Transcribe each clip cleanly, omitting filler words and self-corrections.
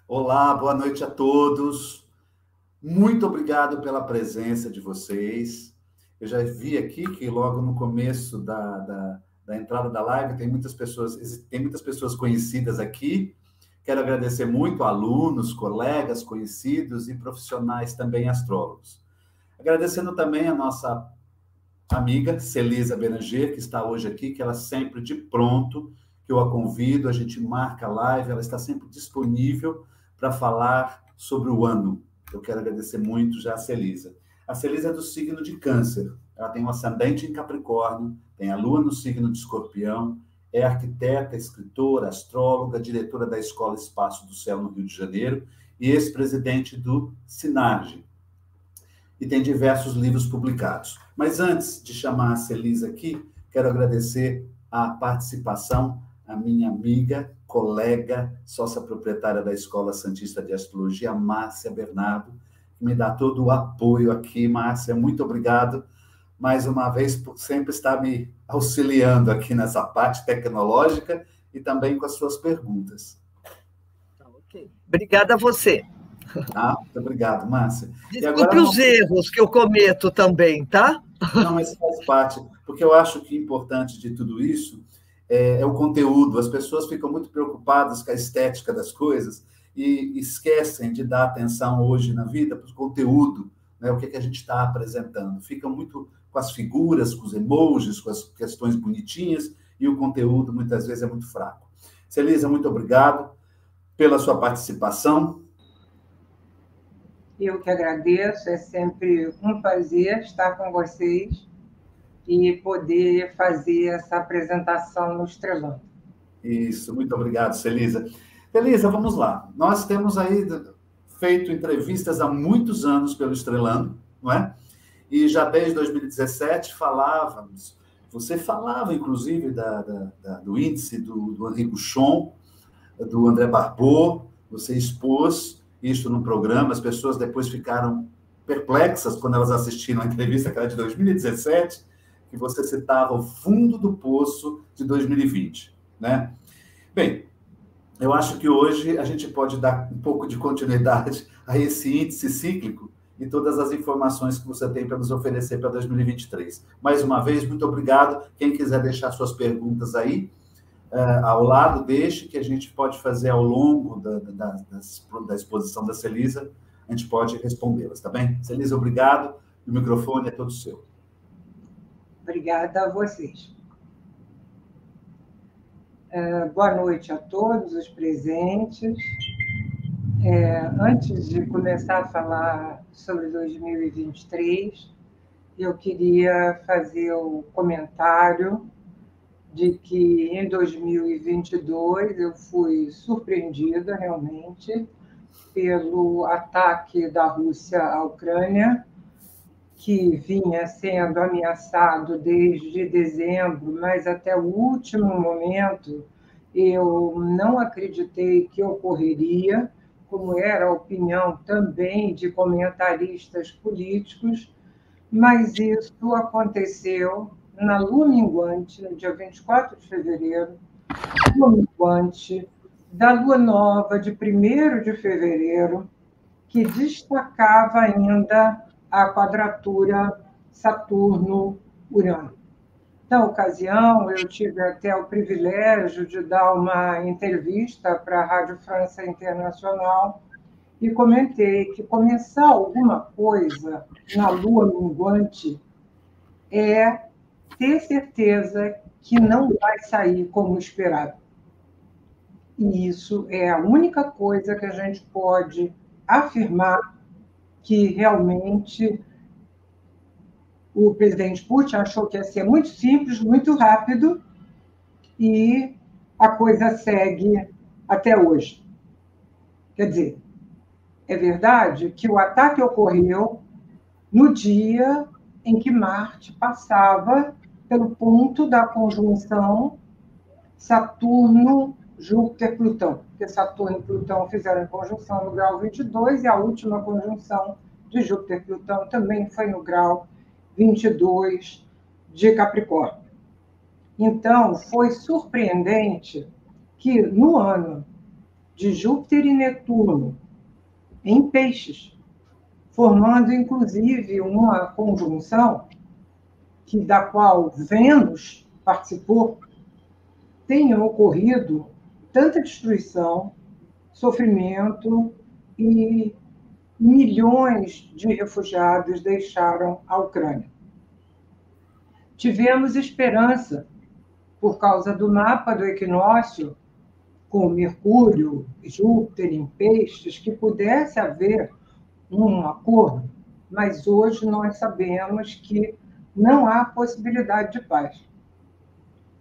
Olá, boa noite a todos. Muito obrigado pela presença de vocês. Eu já vi aqui que logo no começo da entrada da live tem muitas pessoas conhecidas aqui. Quero agradecer muito a alunos, colegas conhecidos e profissionais também astrólogos. Agradecendo também a nossa amiga Celisa Beranger, que está hoje aqui, que ela sempre de pronto, que eu a convido, a gente marca a live, ela está sempre disponível para falar sobre o ano. Eu quero agradecer muito já a Celisa. A Celisa é do signo de Câncer. Ela tem um ascendente em Capricórnio, tem a lua no signo de Escorpião, é arquiteta, escritora, astróloga, diretora da Escola Espaço do Céu no Rio de Janeiro e ex-presidente do SINARGE. E tem diversos livros publicados. Mas antes de chamar a Celisa aqui, quero agradecer a participação à minha amiga, colega, sócia proprietária da Escola Santista de Astrologia, Márcia Bernardo, que me dá todo o apoio aqui. Márcia, muito obrigado, mais uma vez, por sempre estar me auxiliando aqui nessa parte tecnológica e também com as suas perguntas. Ok. Obrigada a você. Muito obrigado, Márcia. Desculpe os erros que eu cometo também, tá? Não, mas faz parte, porque eu acho que o importante de tudo isso é o conteúdo. As pessoas ficam muito preocupadas com a estética das coisas e esquecem de dar atenção hoje na vida para o conteúdo, né? O que a gente está apresentando. Ficam muito com as figuras, com os emojis, com as questões bonitinhas, e o conteúdo muitas vezes é muito fraco. Celisa, muito obrigado pela sua participação. Eu que agradeço, é sempre um prazer estar com vocês e poder fazer essa apresentação no Estrelando. Isso, muito obrigado, Celisa. Celisa, vamos lá. Nós temos aí feito entrevistas há muitos anos pelo Estrelando, não é? E já desde 2017 você falava, inclusive, do índice do Henri Bouchon, do André Barbeau, você expôs isso no programa, as pessoas depois ficaram perplexas quando elas assistiram a entrevista, que era de 2017, que você citava o fundo do poço de 2020, né? Bem, eu acho que hoje a gente pode dar um pouco de continuidade a esse índice cíclico e todas as informações que você tem para nos oferecer para 2023. Mais uma vez, muito obrigado. Quem quiser deixar suas perguntas aí, ao lado, deixe, que a gente pode fazer ao longo da exposição da Celisa, a gente pode respondê-las, tá bem? Celisa, obrigado. O microfone é todo seu. Obrigada a vocês. Boa noite a todos os presentes. Antes de começar a falar sobre 2023, eu queria fazer o comentário de que em 2022 eu fui surpreendida realmente pelo ataque da Rússia à Ucrânia, que vinha sendo ameaçado desde dezembro, mas até o último momento eu não acreditei que ocorreria, como era a opinião também de comentaristas políticos, mas isso aconteceu na lua minguante, no dia 24 de fevereiro, lua minguante da lua nova de 1º de fevereiro, que destacava ainda a quadratura Saturno-Urano. Na ocasião, eu tive até o privilégio de dar uma entrevista para a Rádio França Internacional e comentei que começar alguma coisa na lua minguante é ter certeza que não vai sair como esperado. E isso é a única coisa que a gente pode afirmar que realmente o presidente Putin achou que ia ser muito simples, muito rápido, e a coisa segue até hoje. Quer dizer, é verdade que o ataque ocorreu no dia em que Marte passava pelo ponto da conjunção Saturno-Júpiter-Plutão, porque Saturno e Plutão fizeram conjunção no grau 22 e a última conjunção de Júpiter-Plutão também foi no grau 22 de Capricórnio. Então, foi surpreendente que no ano de Júpiter e Netuno em Peixes, formando, inclusive, uma conjunção da qual Vênus participou, tenha ocorrido tanta destruição, sofrimento e milhões de refugiados deixaram a Ucrânia. Tivemos esperança, por causa do mapa do equinócio, com Mercúrio e Júpiter em Peixes, que pudesse haver um acordo, mas hoje nós sabemos que não há possibilidade de paz,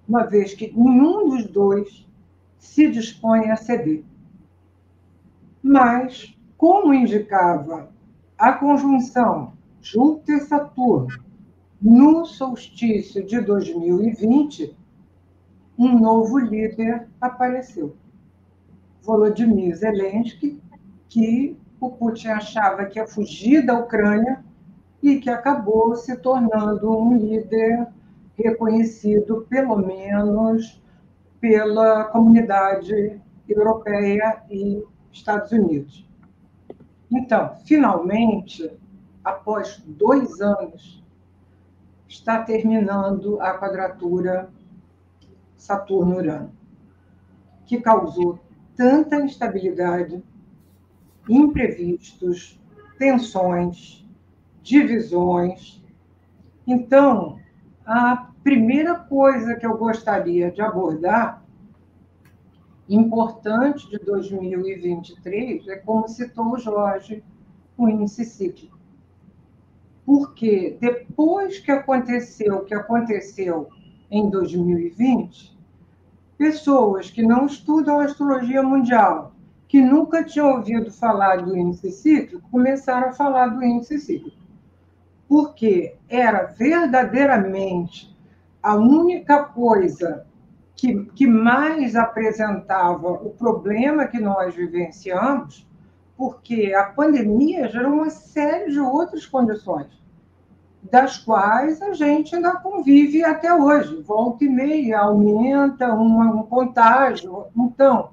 uma vez que nenhum dos dois se dispõe a ceder. Mas, como indicava a conjunção Júpiter-Saturno no solstício de 2020, um novo líder apareceu. Volodymyr Zelensky, que o Putin achava que ia fugir da Ucrânia e que acabou se tornando um líder reconhecido, pelo menos, pela comunidade europeia e Estados Unidos. Então, finalmente, após 2 anos, está terminando a quadratura Saturno-Urano, que causou tanta instabilidade, imprevistos, tensões, divisões. Então, a primeira coisa que eu gostaria de abordar, importante de 2023, é como citou o Jorge, o índice cíclico. Porque depois que aconteceu o que aconteceu em 2020, pessoas que não estudam astrologia mundial, que nunca tinham ouvido falar do índice cíclico, começaram a falar do índice cíclico. Porque era verdadeiramente a única coisa que mais apresentava o problema que nós vivenciamos, porque a pandemia gerou uma série de outras condições, das quais a gente ainda convive até hoje. Volta e meia, aumenta um contágio. Então,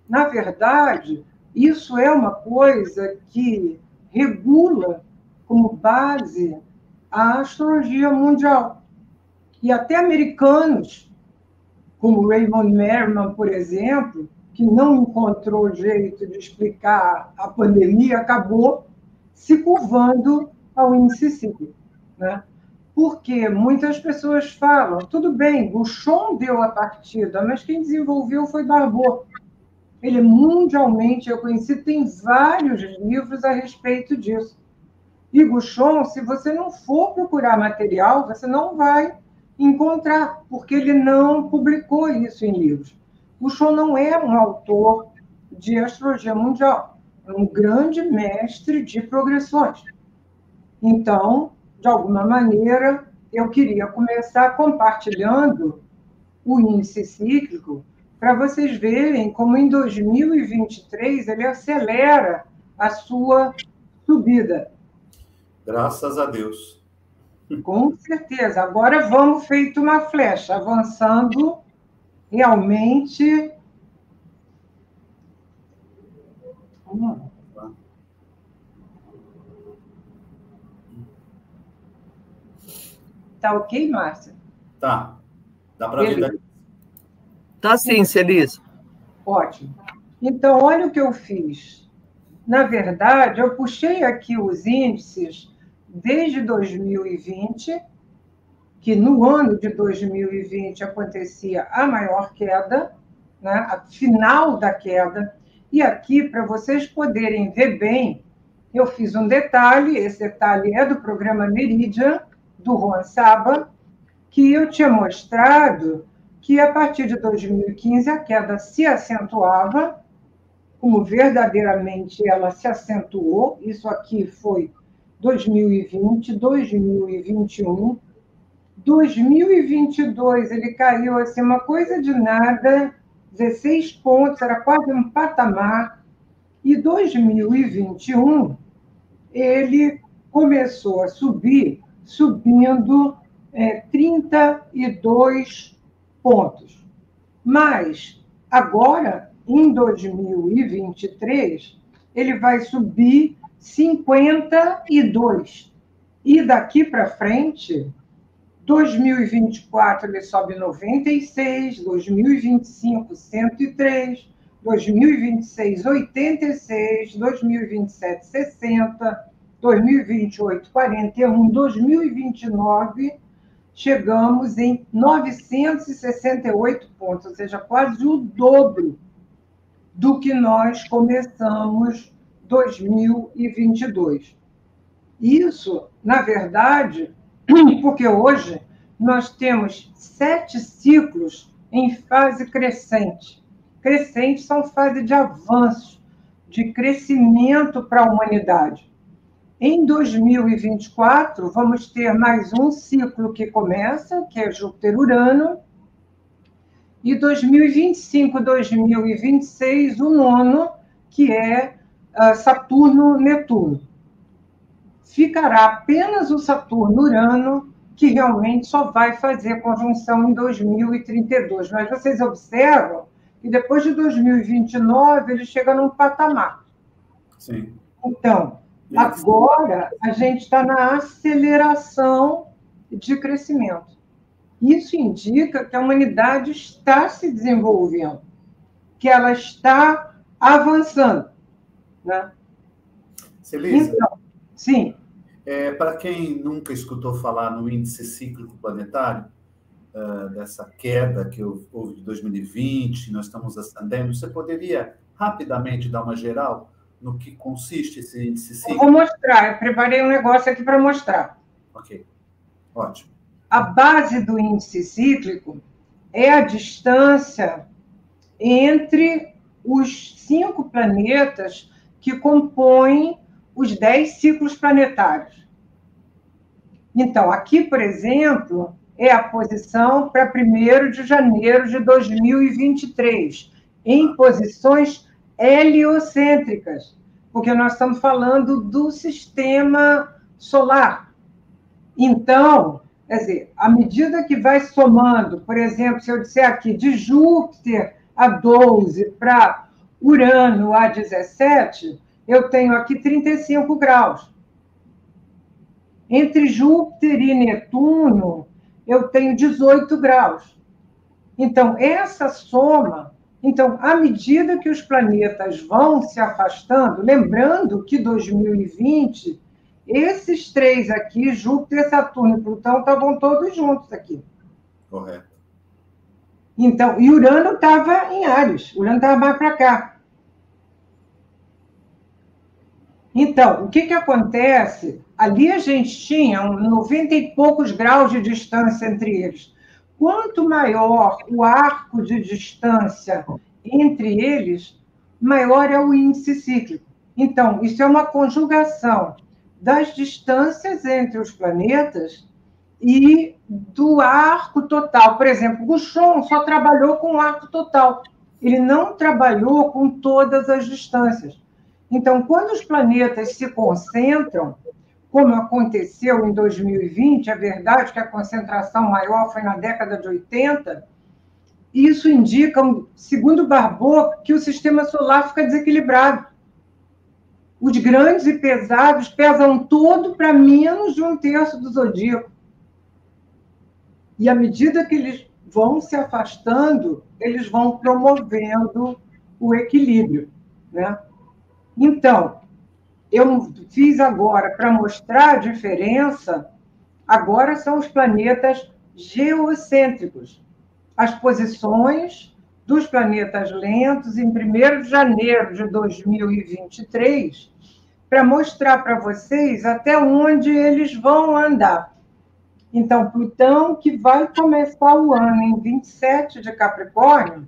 na verdade, isso é uma coisa que regula como base a astrologia mundial. E até americanos, como Raymond Merriman, por exemplo, que não encontrou jeito de explicar a pandemia, acabou se curvando ao índice cíclico, né? Porque muitas pessoas falam, tudo bem, Buchon deu a partida, mas quem desenvolveu foi Barbot. Ele é mundialmente reconhecido, tem vários livros a respeito disso. E Buchon, se você não for procurar material, você não vai encontrar, porque ele não publicou isso em livros. Buchon não é um autor de astrologia mundial, é um grande mestre de progressões. Então, de alguma maneira, eu queria começar compartilhando o índice cíclico para vocês verem como em 2023 ele acelera a sua subida. Graças a Deus. Com certeza. Agora vamos feito uma flecha, avançando realmente. Tá ok, Márcia? Tá. Dá para ver. Tá sim, Celise. Ótimo. Então, olha o que eu fiz. Na verdade, eu puxei aqui os índices desde 2020, que no ano de 2020 acontecia a maior queda, né, a final da queda. E aqui, para vocês poderem ver bem, eu fiz um detalhe, esse detalhe é do programa Meridian, do Juan Saba, que eu tinha mostrado que, a partir de 2015, a queda se acentuava, como verdadeiramente ela se acentuou. Isso aqui foi 2020, 2021. 2022, ele caiu assim, uma coisa de nada, 16 pontos, era quase um patamar. E 2021, ele começou a subir, subindo 32 pontos. Mas, agora, em 2023, ele vai subir 52. E daqui para frente, 2024 ele sobe 96, 2025, 103, 2026, 86, 2027, 60, 2028, 41, 2029, chegamos em 968 pontos, ou seja, quase o dobro do que nós começamos 2022. Isso, na verdade, porque hoje nós temos 7 ciclos em fase crescente. Crescentes são fase de avanço, de crescimento para a humanidade. Em 2024, vamos ter mais um ciclo que começa, que é Júpiter-Urano, e 2025, 2026, o 9º, que é Saturno-Netuno. Ficará apenas o Saturno-Urano, que realmente só vai fazer conjunção em 2032. Mas vocês observam que depois de 2029 ele chega num patamar. Sim. Então, agora a gente está na aceleração de crescimento. Isso indica que a humanidade está se desenvolvendo, que ela está avançando, né? Celisa, então, sim. Para quem nunca escutou falar no índice cíclico planetário, dessa queda que houve de 2020, nós estamos ascendendo, você poderia rapidamente dar uma geral no que consiste esse índice cíclico? Eu vou mostrar, eu preparei um negócio aqui para mostrar. Ok, ótimo. A base do índice cíclico é a distância entre os 5 planetas que compõem os 10 ciclos planetários. Então, aqui, por exemplo, é a posição para 1º de janeiro de 2023, em posições heliocêntricas, porque nós estamos falando do sistema solar. Então, quer dizer, à medida que vai somando, por exemplo, se eu disser aqui de Júpiter a 12 para Urano a 17, eu tenho aqui 35 graus. Entre Júpiter e Netuno, eu tenho 18 graus. Então, essa soma... Então, à medida que os planetas vão se afastando, lembrando que 2020, esses 3 aqui, Júpiter, Saturno e Plutão, estavam todos juntos aqui. Correto. Então, e Urano estava em Áries, Urano estava mais para cá. Então, o que acontece? Ali a gente tinha 90 e poucos graus de distância entre eles. Quanto maior o arco de distância entre eles, maior é o índice cíclico. Então, isso é uma conjugação das distâncias entre os planetas e do arco total. Por exemplo, Guchon só trabalhou com o arco total. Ele não trabalhou com todas as distâncias. Então, quando os planetas se concentram, como aconteceu em 2020, é verdade que a concentração maior foi na década de 80, isso indica, segundo Barbot, que o sistema solar fica desequilibrado. Os grandes e pesados pesam todo para menos de 1/3 do zodíaco. E à medida que eles vão se afastando, eles vão promovendo o equilíbrio, né? Então, eu fiz agora, para mostrar a diferença, agora são os planetas geocêntricos. As posições dos planetas lentos em 1º de janeiro de 2023, para mostrar para vocês até onde eles vão andar. Então, Plutão, que vai começar o ano em 27 de Capricórnio,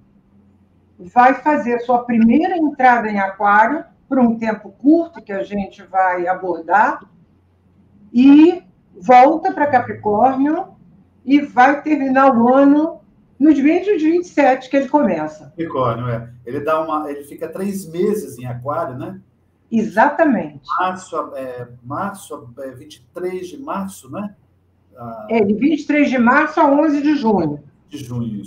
vai fazer sua primeira entrada em Aquário, por um tempo curto que a gente vai abordar, e volta para Capricórnio e vai terminar o ano nos 27 que ele começa. Capricórnio, ele fica 3 meses em Aquário, né? Exatamente. Março, 23 de março, né? De 23 de março a 11 de junho. De junho,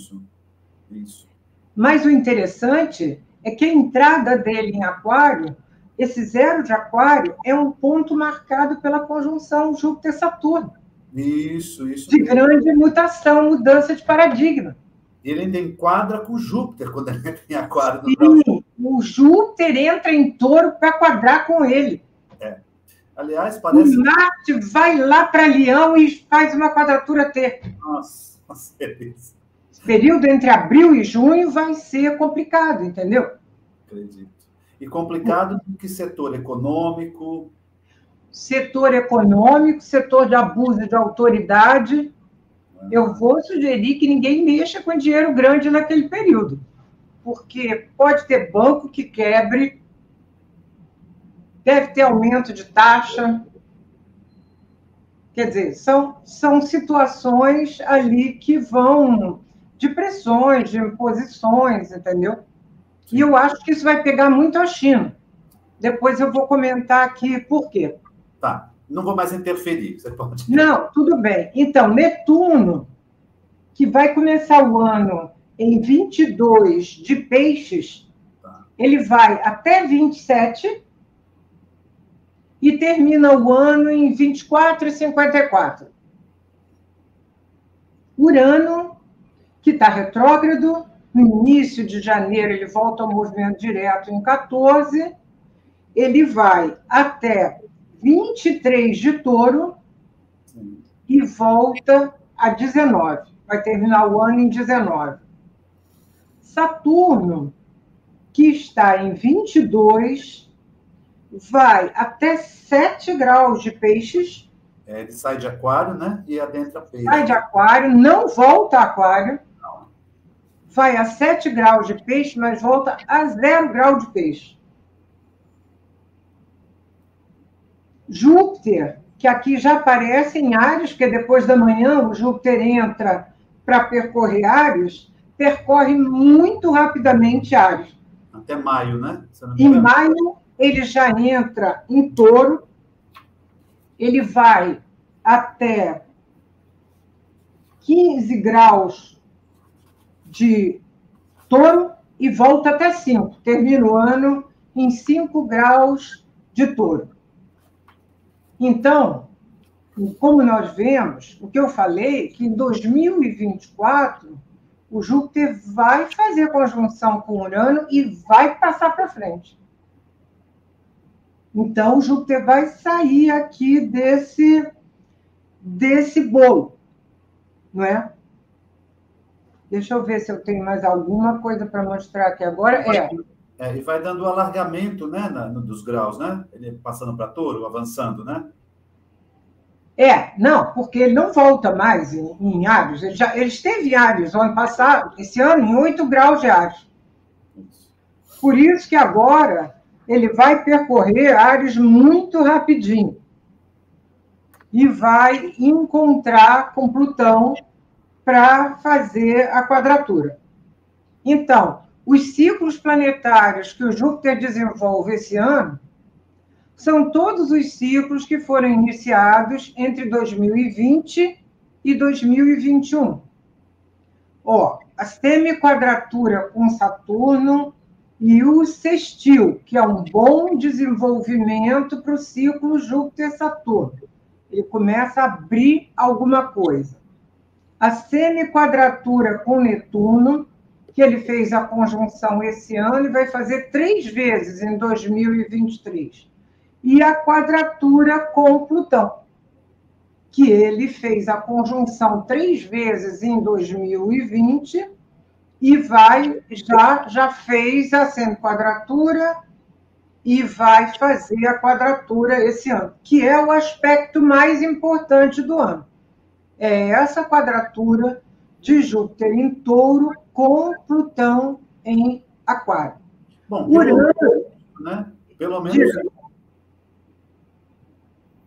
isso. Mas o interessante é que a entrada dele em Aquário, esse 0 de Aquário, é um ponto marcado pela conjunção Júpiter-Saturno. Isso De mesmo. grande mutação, mudança de paradigma. Ele ainda enquadra com Júpiter quando ele entra em Aquário no Sim, grau. o Júpiter entra em Touro para quadrar com ele. Aliás, parece. O Marte vai lá para Leão e faz uma quadratura T. Nossa, Esse período entre abril e junho vai ser complicado, entendeu? acredito. E complicado em que setor? Econômico? Setor econômico, setor de abuso de autoridade. Eu vou sugerir que ninguém mexa com dinheiro grande naquele período, porque pode ter banco que quebre, deve ter aumento de taxa. Quer dizer, são situações ali que vão de pressões, de imposições, entendeu? E eu acho que isso vai pegar muito a China. Depois eu vou comentar aqui por quê. Tá, não vou mais interferir. Você pode. Não, tudo bem. Então, Netuno, que vai começar o ano em 22 de Peixes, ele vai até 27 e termina o ano em 24 e 54. Urano, que está retrógrado, no início de janeiro ele volta ao movimento direto em 14, ele vai até 23 de Touro e volta a 19. Vai terminar o ano em 19. Saturno, que está em 22, vai até 7 graus de Peixes. Ele sai de Aquário, né? E adentra Peixes. Sai de Aquário, não volta a Aquário. Vai a 7 graus de Peixe, mas volta a 0 grau de Peixe. Júpiter, que aqui já aparece em Áries, porque depois da manhã o Júpiter entra para percorrer Áries, percorre muito rapidamente Áries. Até maio, né? Em maio, ele já entra em Touro, ele vai até 15 graus de Touro e volta até 5. Termina o ano em 5 graus de Touro. Então, como nós vemos, o que eu falei, que em 2024 o Júpiter vai fazer conjunção com Urano e vai passar para frente. Então, o Júpiter vai sair aqui desse bolo, não é? Deixa eu ver se eu tenho mais alguma coisa para mostrar aqui agora. E vai dando o alargamento, né, dos graus, né? Ele passando para Touro, avançando, né? Não, porque ele não volta mais em Áries. Ele esteve em Áries ano passado, esse ano, em 8 graus de Áries. Por isso que agora ele vai percorrer Áries muito rapidinho e vai encontrar com Plutão para fazer a quadratura. Então, os ciclos planetários que o Júpiter desenvolve esse ano são todos os ciclos que foram iniciados entre 2020 e 2021. A semi-quadratura com Saturno e o sextil, que é um bom desenvolvimento para o ciclo Júpiter-Saturno. Ele começa a abrir alguma coisa. A semi-quadratura com Netuno, que ele fez a conjunção esse ano e vai fazer 3 vezes em 2023. E a quadratura com Plutão, que ele fez a conjunção 3 vezes em 2020 e já fez a semi-quadratura e vai fazer a quadratura esse ano, que é o aspecto mais importante do ano. É essa quadratura de Júpiter em Touro com Plutão em Aquário. Bom, pelo menos,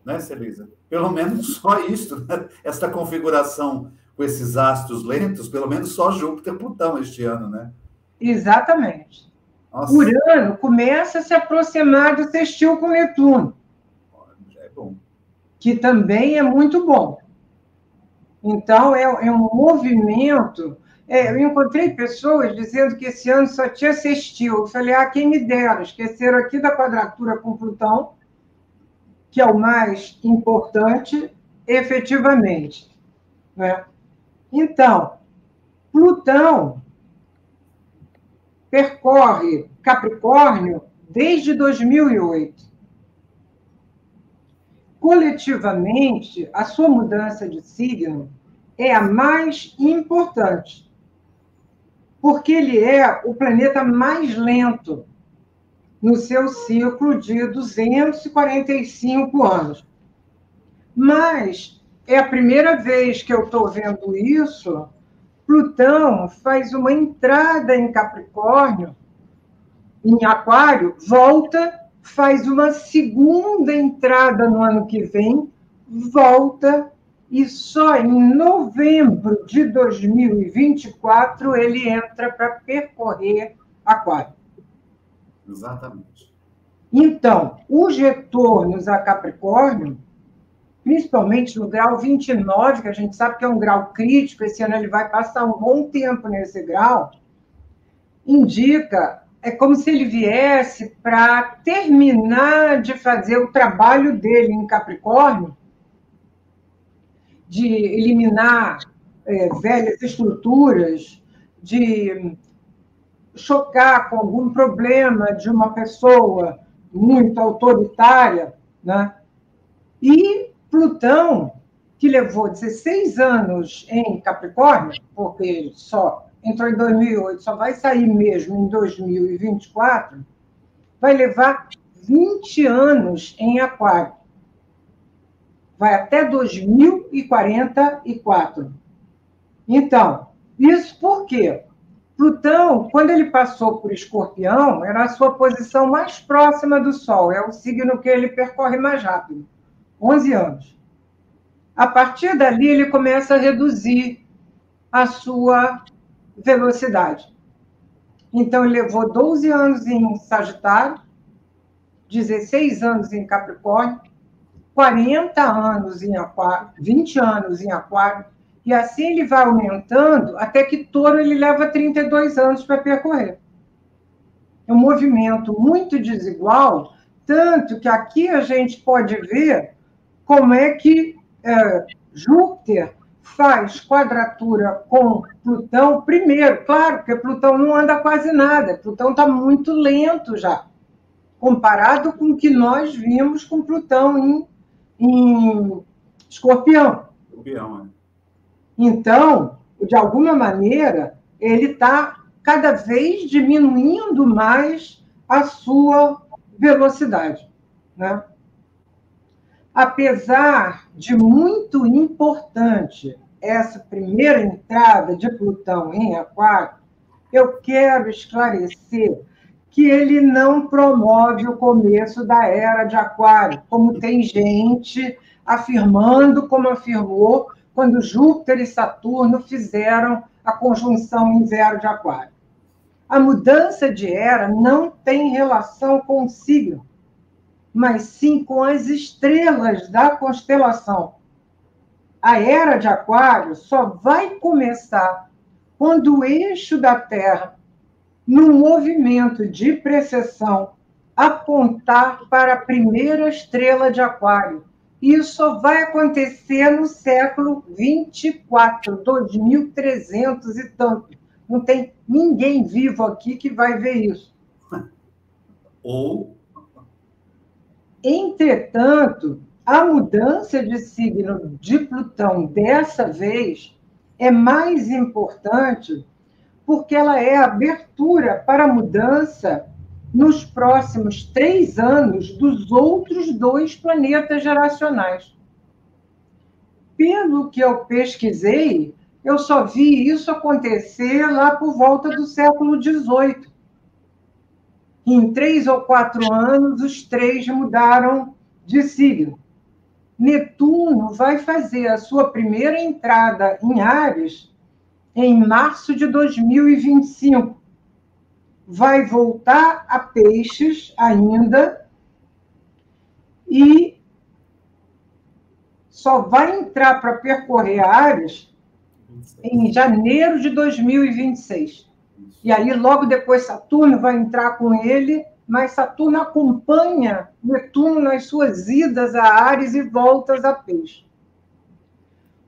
né, Celisa? Pelo menos só isso, né? Essa configuração com esses astros lentos, pelo menos só Júpiter e Plutão este ano, né? Exatamente. Nossa. Urano começa a se aproximar do sextil com Netuno. Já é bom. Que também é muito bom. Então, é um movimento Eu encontrei pessoas dizendo que esse ano só tinha sextil. Eu falei, quem me dera, esqueceram aqui da quadratura com Plutão, que é o mais importante, efetivamente. Né? Então, Plutão percorre Capricórnio desde 2008. Coletivamente, a sua mudança de signo é a mais importante, porque ele é o planeta mais lento no seu ciclo de 245 anos. Mas é a primeira vez que eu estou vendo isso. Plutão faz uma entrada em Capricórnio, em Aquário, volta, faz uma segunda entrada no ano que vem, volta, e só em novembro de 2024 ele entra para percorrer Aquário. Exatamente. Então, os retornos a Capricórnio, principalmente no grau 29, que a gente sabe que é um grau crítico, esse ano ele vai passar um bom tempo nesse grau, indica, é como se ele viesse para terminar de fazer o trabalho dele em Capricórnio, de eliminar velhas estruturas, de chocar com algum problema de uma pessoa muito autoritária, né? E Plutão, que levou 16 anos em Capricórnio, porque ele só entrou em 2008, só vai sair mesmo em 2024, vai levar 20 anos em Aquário. Vai até 2044. Então, isso por quê? Plutão, quando ele passou por Escorpião, era a sua posição mais próxima do Sol, é o signo que ele percorre mais rápido, 11 anos. A partir dali, ele começa a reduzir a sua velocidade. Então, ele levou 12 anos em Sagitário, 16 anos em Capricórnio, 40 anos em Aquário, 20 anos em Aquário, e assim ele vai aumentando até que Touro ele leva 32 anos para percorrer. É um movimento muito desigual, tanto que aqui a gente pode ver como é que Júpiter faz quadratura com Plutão primeiro. Claro, porque Plutão não anda quase nada, Plutão está muito lento já, comparado com o que nós vimos com Plutão em Escorpião. Então, de alguma maneira, ele está cada vez diminuindo mais a sua velocidade, né? Apesar de muito importante essa primeira entrada de Plutão em Aquário, eu quero esclarecer que ele não promove o começo da era de Aquário, como tem gente afirmando, como afirmou quando Júpiter e Saturno fizeram a conjunção em zero de Aquário. A mudança de era não tem relação com o signo, mas sim com as estrelas da constelação. A era de Aquário só vai começar quando o eixo da Terra, no movimento de precessão, apontar para a primeira estrela de Aquário. Isso só vai acontecer no século 24, 2300 e tanto. Não tem ninguém vivo aqui que vai ver isso. Entretanto, a mudança de signo de Plutão dessa vez é mais importante porque ela é a abertura para a mudança nos próximos 3 anos dos outros 2 planetas geracionais. Pelo que eu pesquisei, eu só vi isso acontecer lá por volta do século XVIII. Em 3 ou 4 anos, os 3 mudaram de signo. Netuno vai fazer a sua primeira entrada em Áries em março de 2025. Vai voltar a Peixes ainda e só vai entrar para percorrer Áries em janeiro de 2026. E aí, logo depois, Saturno vai entrar com ele, mas Saturno acompanha Netuno nas suas idas a Áries e voltas a Peixe.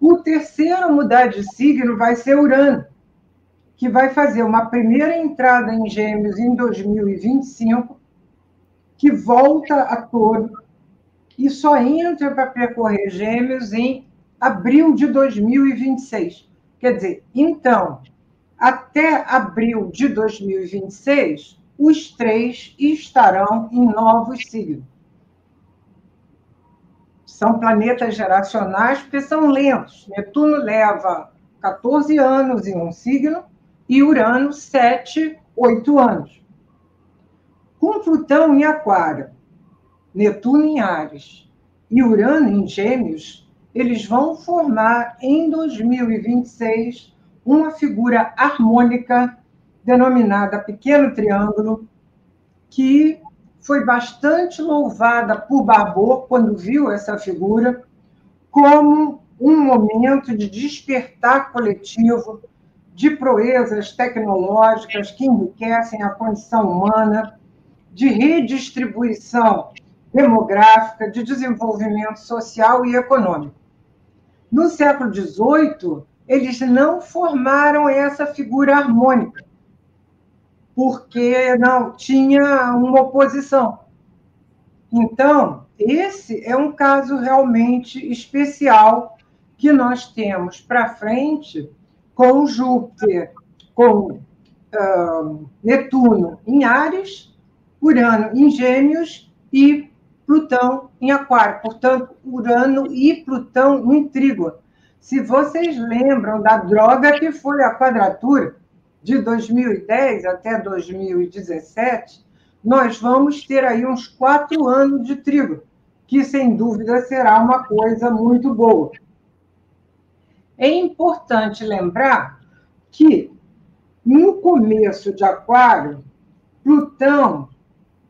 O terceiro a mudar de signo vai ser Urano, que vai fazer uma primeira entrada em Gêmeos em 2025, que volta a Touro, e só entra para percorrer Gêmeos em abril de 2026. Quer dizer, então, até abril de 2026, os três estarão em novos signos. São planetas geracionais, porque são lentos. Netuno leva 14 anos em um signo e Urano 7, 8 anos. Com Plutão em Aquário, Netuno em Áries e Urano em Gêmeos, eles vão formar em 2026 uma figura harmônica denominada Pequeno Triângulo, que foi bastante louvada por Barbot quando viu essa figura como um momento de despertar coletivo, de proezas tecnológicas que enriquecem a condição humana, de redistribuição demográfica, de desenvolvimento social e econômico. No século XVIII, eles não formaram essa figura harmônica, porque não tinha uma oposição. Então, esse é um caso realmente especial que nós temos para frente com Júpiter, com Netuno em Áries, Urano em Gêmeos e Plutão em Aquário. Portanto, Urano e Plutão em Trígono. Se vocês lembram da droga que foi a quadratura de 2010 até 2017, nós vamos ter aí uns 4 anos de trígono, que sem dúvida será uma coisa muito boa. É importante lembrar que no começo de Aquário, Plutão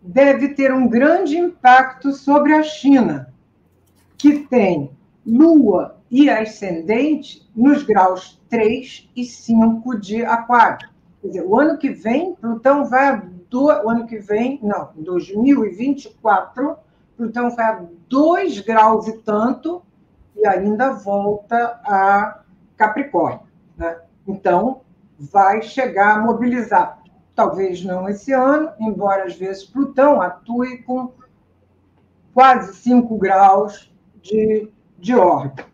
deve ter um grande impacto sobre a China, que tem Lua e ascendente nos graus 3 e 5 de Aquário. Quer dizer, o ano que vem, Plutão vai em 2024, Plutão vai a 2 graus e tanto, e ainda volta a Capricórnio, né? Então, vai chegar a mobilizar. Talvez não esse ano, embora às vezes Plutão atue com quase 5 graus de órbita.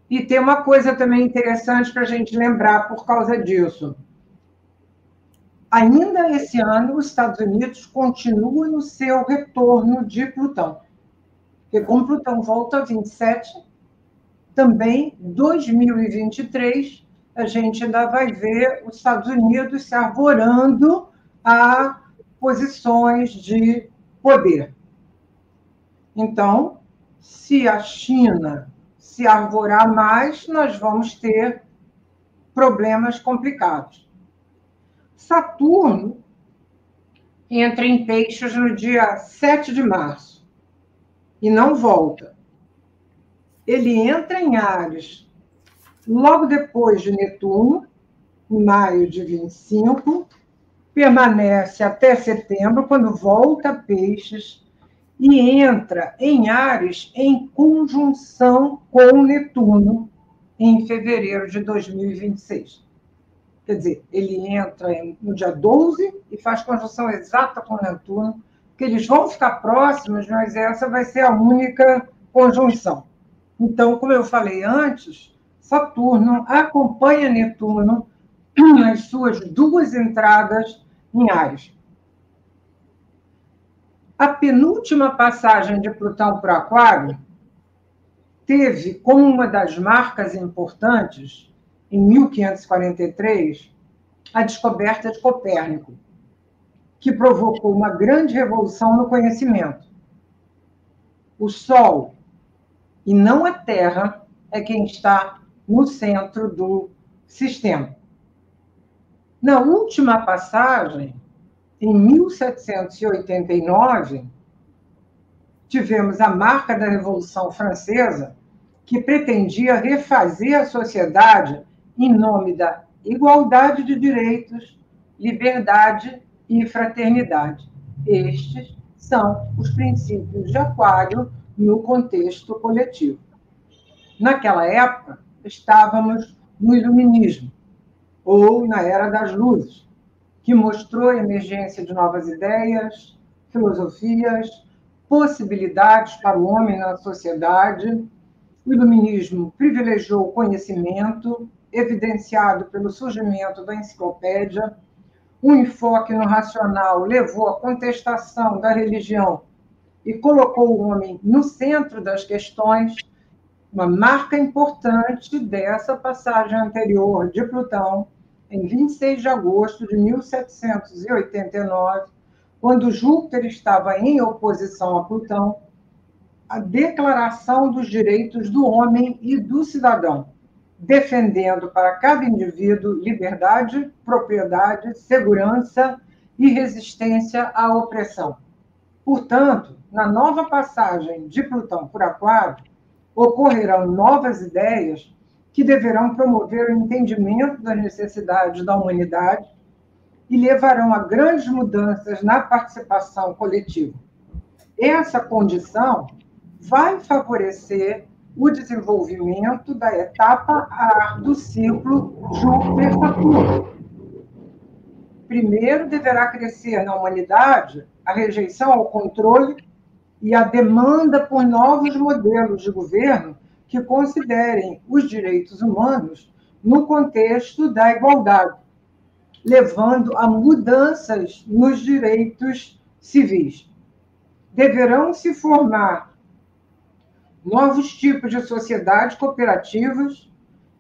E tem uma coisa também interessante para a gente lembrar por causa disso. Ainda esse ano, os Estados Unidos continuam no seu retorno de Plutão. Porque como Plutão volta a 27, também 2023, a gente ainda vai ver os Estados Unidos se arvorando a posições de poder. Então, se a China se arvorar mais, nós vamos ter problemas complicados. Saturno entra em Peixes no dia 7 de março e não volta. Ele entra em Áries logo depois de Netuno, em maio de 25, permanece até setembro, quando volta a Peixes, e entra em Áries em conjunção com Netuno em fevereiro de 2026. Quer dizer, ele entra no dia 12 e faz conjunção exata com Netuno, porque eles vão ficar próximos, mas essa vai ser a única conjunção. Então, como eu falei antes, Saturno acompanha Netuno nas suas 2 entradas em Áries. A penúltima passagem de Plutão para o Aquário teve como uma das marcas importantes, em 1543, a descoberta de Copérnico, que provocou uma grande revolução no conhecimento. O Sol, e não a Terra, é quem está no centro do sistema. Na última passagem, em 1789, tivemos a marca da Revolução Francesa, que pretendia refazer a sociedade em nome da igualdade de direitos, liberdade e fraternidade. Estes são os princípios de Aquário no contexto coletivo. Naquela época, estávamos no Iluminismo, ou na Era das Luzes, que mostrou a emergência de novas ideias, filosofias, possibilidades para o homem na sociedade. O Iluminismo privilegiou o conhecimento, evidenciado pelo surgimento da enciclopédia. O enfoque no racional levou à contestação da religião e colocou o homem no centro das questões. Uma marca importante dessa passagem anterior de Plutão, em 26 de agosto de 1789, quando Júpiter estava em oposição a Plutão, a Declaração dos Direitos do Homem e do Cidadão, defendendo para cada indivíduo liberdade, propriedade, segurança e resistência à opressão. Portanto, na nova passagem de Plutão por Aquário, ocorrerão novas ideias que deverão promover o entendimento das necessidades da humanidade e levarão a grandes mudanças na participação coletiva. Essa condição vai favorecer o desenvolvimento da etapa A do ciclo Júpiter-Saturno. Primeiro, deverá crescer na humanidade a rejeição ao controle e a demanda por novos modelos de governo que considerem os direitos humanos no contexto da igualdade, levando a mudanças nos direitos civis. Deverão se formar novos tipos de sociedades cooperativas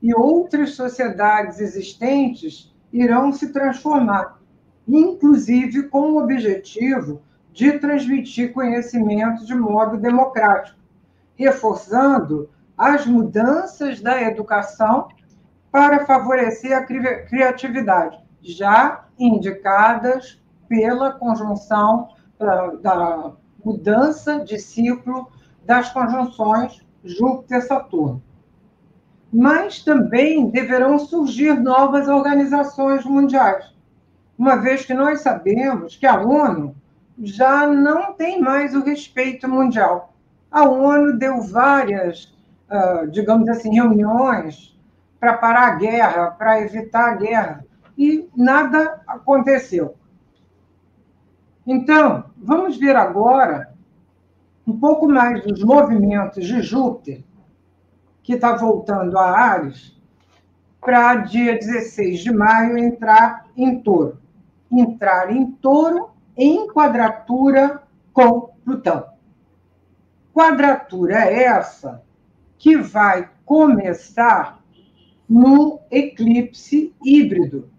e outras sociedades existentes irão se transformar, inclusive com o objetivo de transmitir conhecimento de modo democrático, reforçando as mudanças da educação para favorecer a criatividade, já indicadas pela conjunção da mudança de ciclo das conjunções Júpiter-Saturno. Mas também deverão surgir novas organizações mundiais, uma vez que nós sabemos que a ONU já não tem mais o respeito mundial. A ONU deu várias, digamos assim, reuniões para parar a guerra, para evitar a guerra, e nada aconteceu. Então, vamos ver agora um pouco mais dos movimentos de Júpiter, que está voltando a Áries, para dia 16 de maio entrar em Touro. Entrar em Touro em quadratura com Plutão. Quadratura essa que vai começar no eclipse híbrido.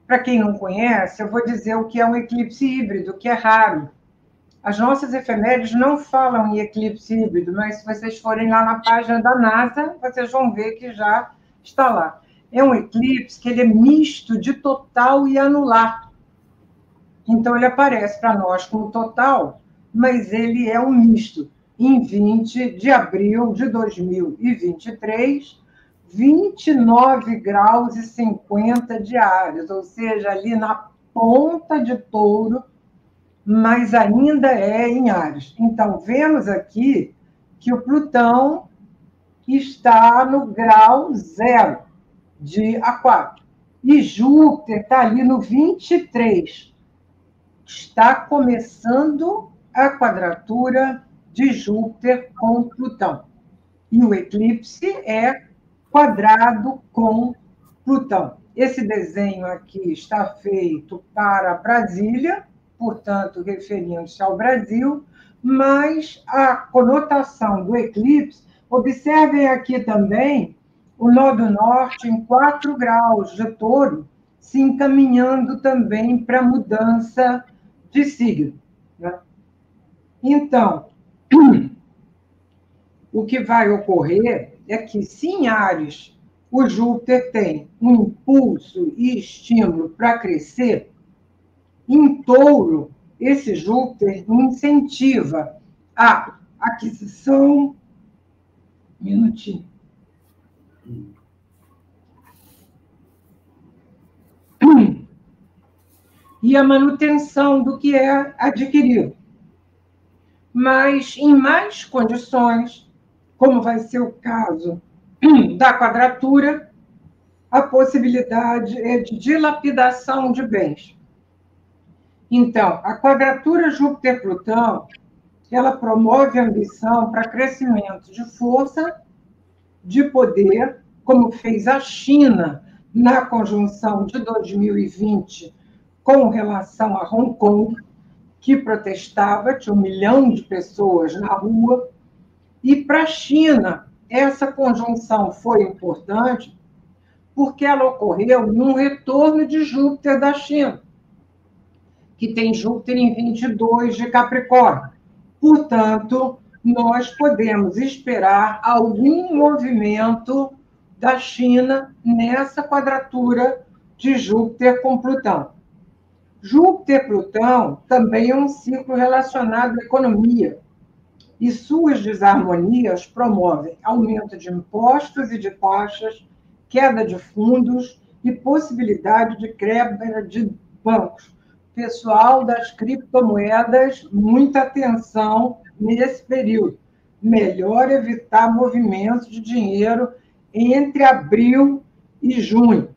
Para quem não conhece, eu vou dizer o que é um eclipse híbrido, que é raro. As nossas efemérides não falam em eclipse híbrido, mas se vocês forem lá na página da NASA, vocês vão ver que já está lá. É um eclipse que ele é misto de total e anular. Então, ele aparece para nós como total, mas ele é um misto. Em 20 de abril de 2023, 29 graus e 50 de Áries, ou seja, ali na ponta de Touro, mas ainda é em Áries. Então, vemos aqui que o Plutão está no grau 0 de Aquário. E Júpiter está ali no 23. Está começando a quadratura de Júpiter com Plutão. E o eclipse é quadrado com Plutão. Esse desenho aqui está feito para Brasília, portanto, referindo-se ao Brasil, mas a conotação do eclipse, observem aqui também o nó do norte em 4 graus de Touro, se encaminhando também para a mudança de signo. Né? Então, o que vai ocorrer é que, se em Áries o Júpiter tem um impulso e estímulo para crescer, em Touro, esse Júpiter incentiva a aquisição minutinho. E a manutenção do que é adquirido. Mas, em mais condições, como vai ser o caso da quadratura, a possibilidade é de dilapidação de bens. Então, a quadratura Júpiter-Plutão, ela promove a ambição para crescimento de força, de poder, como fez a China na conjunção de 2020 com relação a Hong Kong, que protestava, tinha 1 milhão de pessoas na rua. E para a China, essa conjunção foi importante porque ela ocorreu num retorno de Júpiter da China, que tem Júpiter em 22 de Capricórnio. Portanto, nós podemos esperar algum movimento da China nessa quadratura de Júpiter com Plutão. Júpiter-Plutão também é um ciclo relacionado à economia, e suas desarmonias promovem aumento de impostos e de taxas, queda de fundos e possibilidade de quebra de bancos. Pessoal das criptomoedas, muita atenção nesse período. Melhor evitar movimentos de dinheiro entre abril e junho.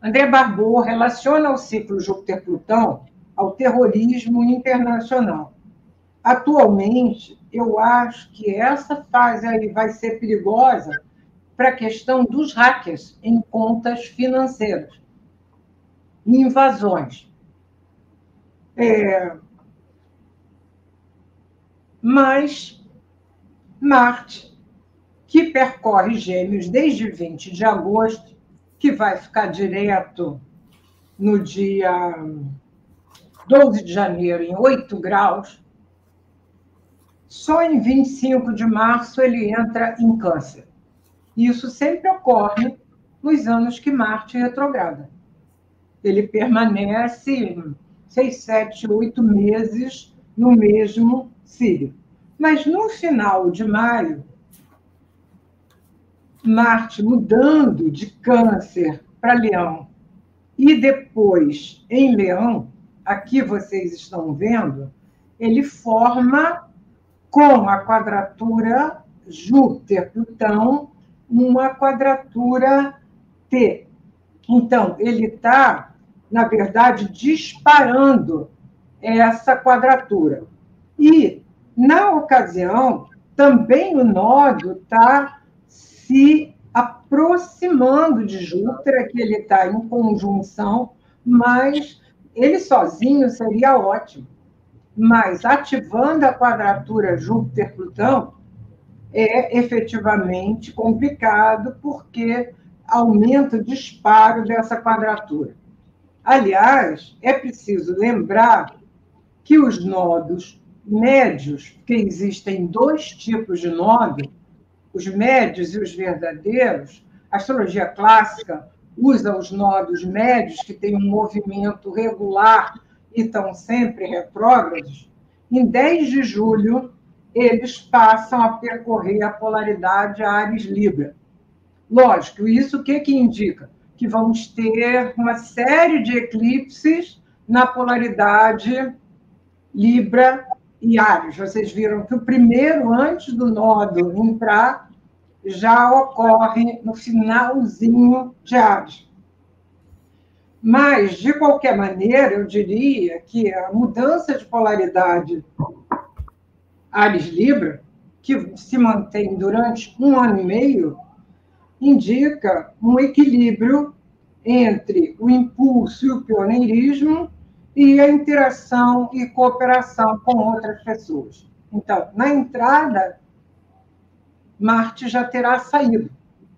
André Barbot relaciona o ciclo Júpiter-Plutão ao terrorismo internacional. Atualmente, eu acho que essa fase aí vai ser perigosa para a questão dos hackers em contas financeiras, invasões. Mas Marte, que percorre Gêmeos desde 20 de agosto, que vai ficar direto no dia 12 de janeiro, em 8 graus, só em 25 de março ele entra em Câncer. Isso sempre ocorre nos anos que Marte retrograda. Ele permanece 6, 7, 8 meses no mesmo signo. Mas no final de maio, Marte mudando de Câncer para Leão e depois em Leão, aqui vocês estão vendo, ele forma com a quadratura Júpiter-Plutão uma quadratura T. Então, ele está, na verdade, disparando essa quadratura. E, na ocasião, também o nodo está se aproximando de Júpiter, aqui ele está em conjunção, mas ele sozinho seria ótimo. Mas ativando a quadratura Júpiter-Plutão é efetivamente complicado, porque aumenta o disparo dessa quadratura. Aliás, é preciso lembrar que os nodos médios, que existem 2 tipos de nodo, os médios e os verdadeiros, a astrologia clássica usa os nodos médios, que têm um movimento regular e estão sempre retrógrados. Em 10 de julho, eles passam a percorrer a polaridade Áries-Libra. Lógico, isso o que indica? Que vamos ter uma série de eclipses na polaridade Libra e Áries. Vocês viram que o primeiro, antes do nodo entrar, já ocorre no finalzinho de Áries. Mas, de qualquer maneira, eu diria que a mudança de polaridade Áries-Libra, que se mantém durante 1 ano e meio, indica um equilíbrio entre o impulso e o pioneirismo e a interação e cooperação com outras pessoas. Então, na entrada, Marte já terá saído,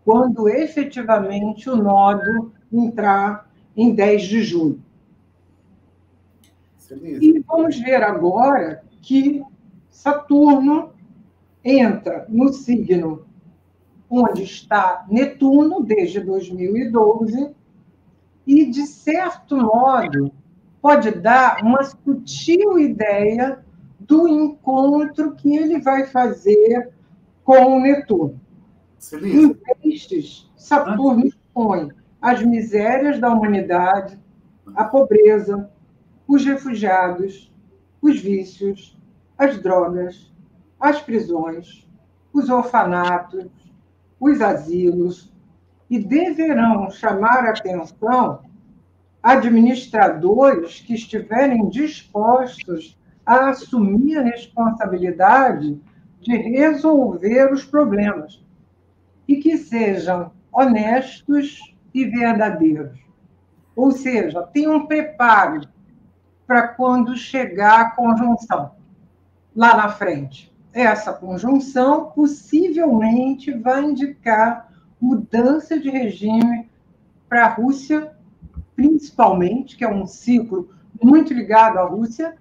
quando efetivamente o nodo entrar em 10 de julho. E vamos ver agora que Saturno entra no signo onde está Netuno, desde 2012, e, de certo modo, pode dar uma sutil ideia do encontro que ele vai fazer com o Netuno. Celise. Em Peixes, Saturno expõe as misérias da humanidade, a pobreza, os refugiados, os vícios, as drogas, as prisões, os orfanatos, os asilos, e deverão chamar a atenção administradores que estiverem dispostos a assumir a responsabilidade de resolver os problemas e que sejam honestos e verdadeiros. Ou seja, tenham um preparo para quando chegar a conjunção lá na frente. Essa conjunção possivelmente vai indicar mudança de regime para a Rússia, principalmente, que é um ciclo muito ligado à Rússia,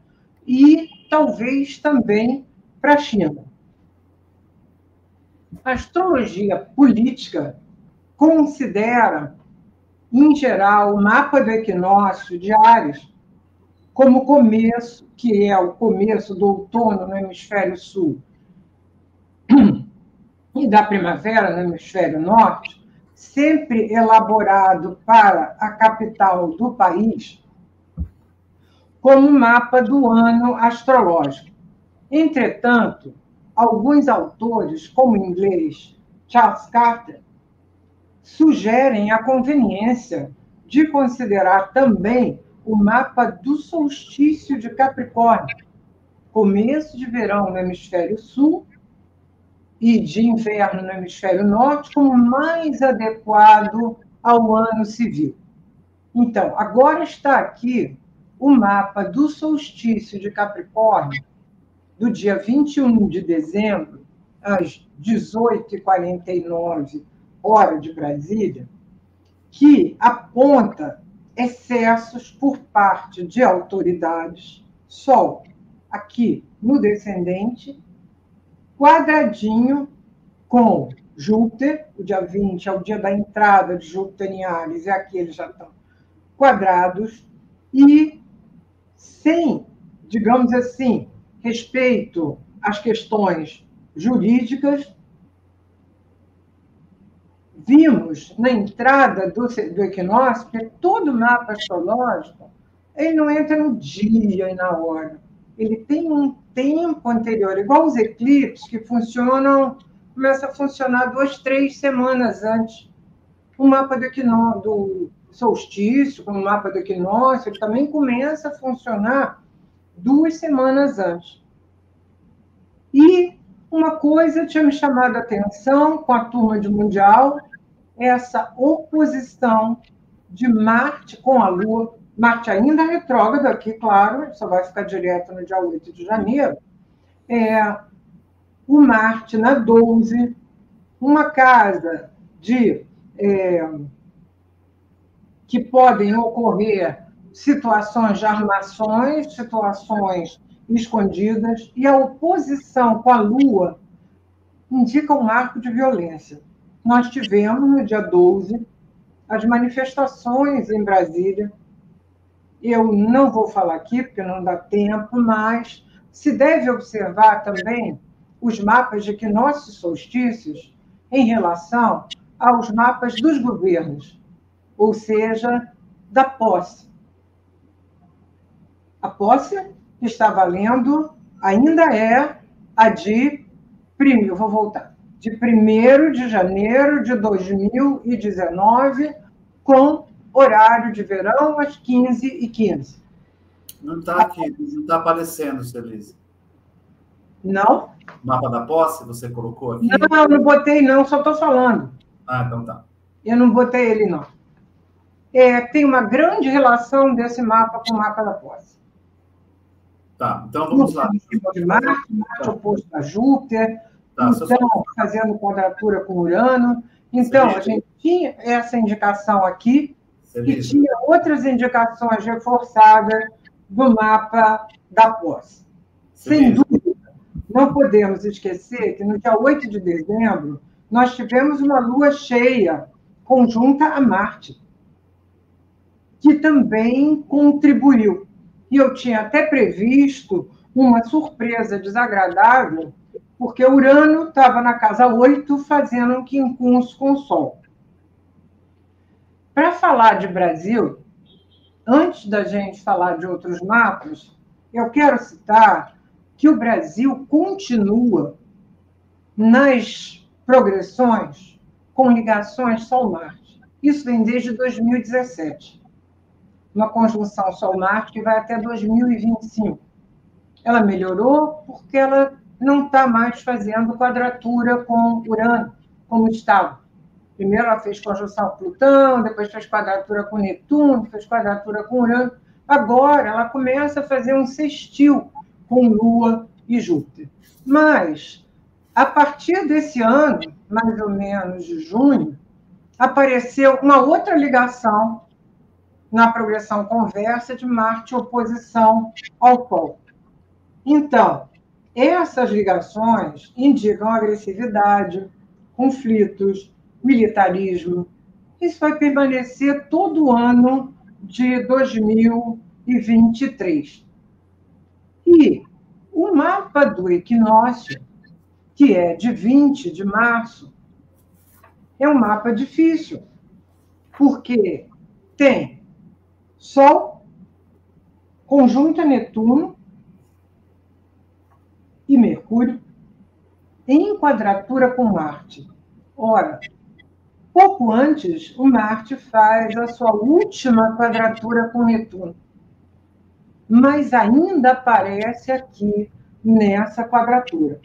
e talvez também para a China. A astrologia política considera, em geral, o mapa do equinócio de Áries como começo, que é o começo do outono no hemisfério sul e da primavera no hemisfério norte, sempre elaborado para a capital do país como mapa do ano astrológico. Entretanto, alguns autores, como o inglês Charles Carter, sugerem a conveniência de considerar também o mapa do solstício de Capricórnio, começo de verão no hemisfério sul e de inverno no hemisfério norte, como mais adequado ao ano civil. Então, agora está aqui o mapa do solstício de Capricórnio, do dia 21 de dezembro, às 18h49, hora de Brasília, que aponta excessos por parte de autoridades. Sol, aqui no descendente, quadradinho com Júpiter, o dia 20 é o dia da entrada de Júpiter em Áries, e aqui eles já estão quadrados, e sem, digamos assim, respeito às questões jurídicas, vimos na entrada do equinócio que todo mapa astrológico ele não entra no dia e na hora. Ele tem um tempo anterior, igual os eclipses que funcionam, começa a funcionar 2, 3 semanas antes. O mapa do solstício, como o mapa do equinócio, ele também começa a funcionar 2 semanas antes. E uma coisa tinha me chamado a atenção com a turma de Mundial, essa oposição de Marte com a Lua, Marte ainda retrógrado aqui, claro, só vai ficar direto no dia 8 de janeiro, o Marte na 12, uma casa que podem ocorrer situações de armações, situações escondidas, e a oposição com a Lua indica um marco de violência. Nós tivemos, no dia 12, as manifestações em Brasília. Eu não vou falar aqui, porque não dá tempo, mas se deve observar também os mapas de equinócios e solstícios em relação aos mapas dos governos, ou seja, da posse. A posse que está valendo ainda é a de eu vou voltar, de 1º de janeiro de 2019, com horário de verão às 15h15. Não está aqui, não está aparecendo, Celise. Não? Mapa da posse, você colocou aqui? Não, não botei, não, só estou falando. Ah, então tá. Eu não botei ele, não. Tem uma grande relação desse mapa com o mapa da posse. Tá, então vamos lá. De Marte oposto a Júpiter, então, fazendo quadratura com Urano. Então, a gente tinha essa indicação aqui, e tinha outras indicações reforçadas do mapa da posse. Sem dúvida, não podemos esquecer que no dia 8 de dezembro nós tivemos uma lua cheia conjunta a Marte, que também contribuiu. E eu tinha até previsto uma surpresa desagradável, porque Urano estava na casa 8, fazendo um quincunço com o Sol. Para falar de Brasil, antes da gente falar de outros mapas, eu quero citar que o Brasil continua nas progressões com ligações Sol-Marte. Isso vem desde 2017. Uma conjunção Sol-Marte que vai até 2025. Ela melhorou porque ela não está mais fazendo quadratura com Urano, como estava. Primeiro ela fez conjunção com Plutão, depois fez quadratura com Netuno, fez quadratura com Urano. Agora ela começa a fazer um sextil com Lua e Júpiter. Mas, a partir desse ano, mais ou menos de junho, apareceu uma outra ligação na progressão conversa de Marte oposição ao Sol. Então, essas ligações indicam agressividade, conflitos, militarismo. Isso vai permanecer todo o ano de 2023. E o mapa do equinócio, que é de 20 de março, é um mapa difícil, porque tem Sol, conjunto a Netuno e Mercúrio, em quadratura com Marte. Ora, pouco antes, o Marte faz a sua última quadratura com Netuno, mas ainda aparece aqui nessa quadratura.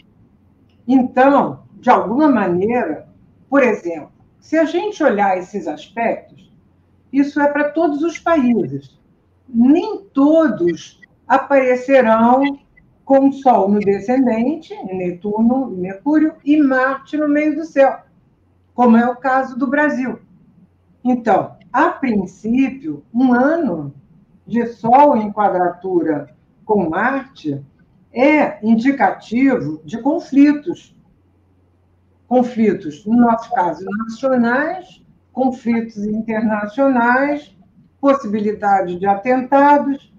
Então, de alguma maneira, por exemplo, se a gente olhar esses aspectos, isso é para todos os países. Nem todos aparecerão com o Sol no descendente, Netuno, Mercúrio, e Marte no meio do céu, como é o caso do Brasil. Então, a princípio, um ano de Sol em quadratura com Marte é indicativo de conflitos. Conflitos, no nosso caso, nacionais, conflitos internacionais, possibilidade de atentados,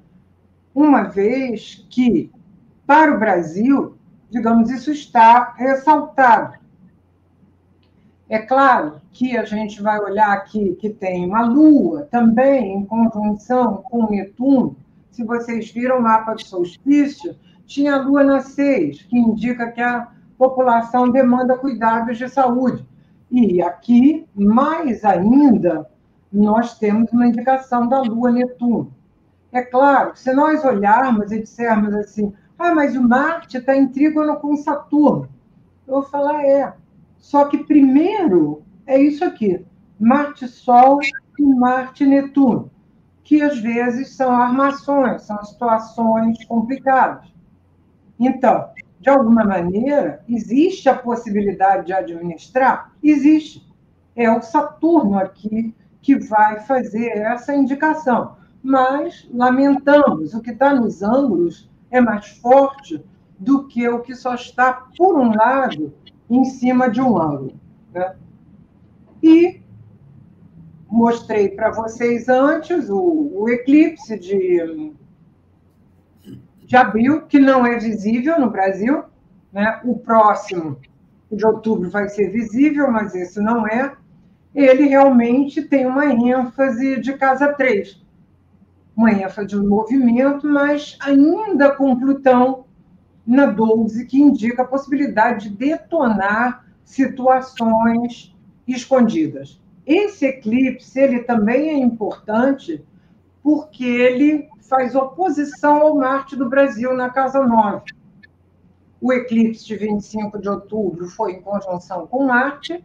uma vez que, para o Brasil, digamos, isso está ressaltado. É claro que a gente vai olhar aqui que tem uma Lua também em conjunção com Netuno. Se vocês viram o mapa do solstício, tinha a Lua na 6, que indica que a população demanda cuidados de saúde. E aqui, mais ainda, nós temos uma indicação da Lua Netuno. É claro, se nós olharmos e dissermos assim, mas o Marte está em trígono com Saturno. Eu vou falar, Só que primeiro é isso aqui, Marte-Sol e Marte-Netuno, que às vezes são armações, são situações complicadas. Então, de alguma maneira, existe a possibilidade de administrar? Existe. É o Saturno aqui que vai fazer essa indicação. Mas, lamentamos, o que está nos ângulos é mais forte do que o que só está, por um lado, em cima de um ângulo. Né? E mostrei para vocês antes o eclipse de abril, que não é visível no Brasil. Né? O próximo, de outubro, vai ser visível, mas esse não é. Ele realmente tem uma ênfase de casa 3. Uma ênfase de movimento, mas ainda com Plutão na 12, que indica a possibilidade de detonar situações escondidas. Esse eclipse ele também é importante porque ele faz oposição ao Marte do Brasil na casa 9. O eclipse de 25 de outubro foi em conjunção com Marte,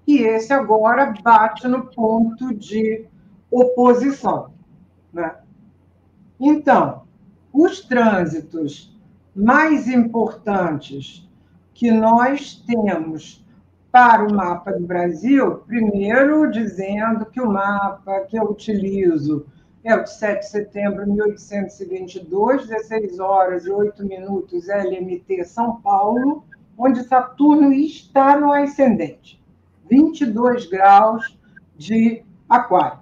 e esse agora bate no ponto de oposição. Né? Então, os trânsitos mais importantes que nós temos para o mapa do Brasil, primeiro dizendo que o mapa que eu utilizo é o de 7 de setembro de 1822, 16 horas e 8 minutos, LMT São Paulo, onde Saturno está no ascendente, 22 graus de Aquário.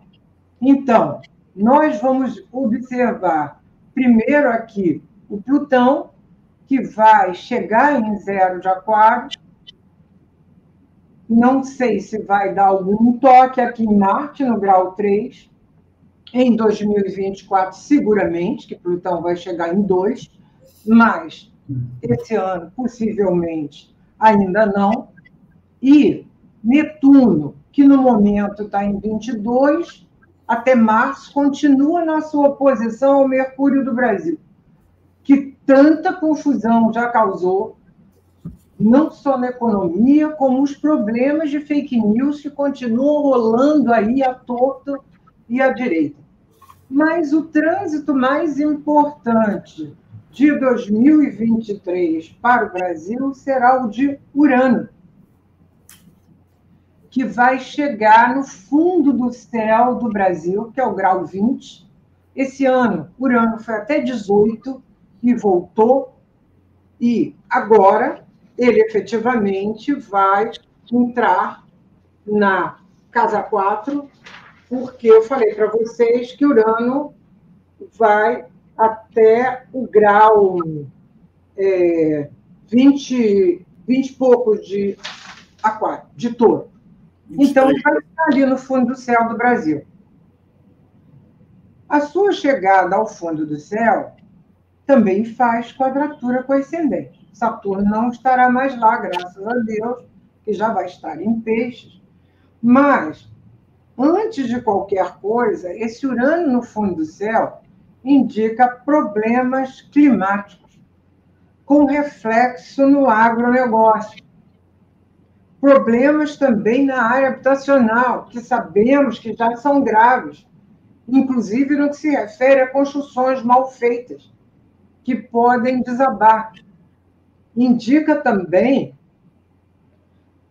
Então, nós vamos observar primeiro aqui o Plutão, que vai chegar em 0 de Aquário. Não sei se vai dar algum toque aqui em Marte, no grau 3. Em 2024, seguramente, que Plutão vai chegar em 2, mas esse ano, possivelmente, ainda não. E Netuno, que no momento está em 22, até março, continua na sua oposição ao Mercúrio do Brasil, que tanta confusão já causou, não só na economia, como os problemas de fake news que continuam rolando aí à torta e à direita. Mas o trânsito mais importante de 2023 para o Brasil será o de Urano, que vai chegar no fundo do céu do Brasil, que é o grau 20. Esse ano, Urano foi até 18 e voltou, e agora ele efetivamente vai entrar na casa 4, porque eu falei para vocês que Urano vai até o grau 20 e poucos de Aquário, de Touro. Então, ele vai estar ali no fundo do céu do Brasil. A sua chegada ao fundo do céu também faz quadratura com o ascendente. Saturno não estará mais lá, graças a Deus, que já vai estar em Peixes. Mas, antes de qualquer coisa, esse Urano no fundo do céu indica problemas climáticos, com reflexo no agronegócio. Problemas também na área habitacional, que sabemos que já são graves, inclusive no que se refere a construções mal feitas, que podem desabar. Indica também,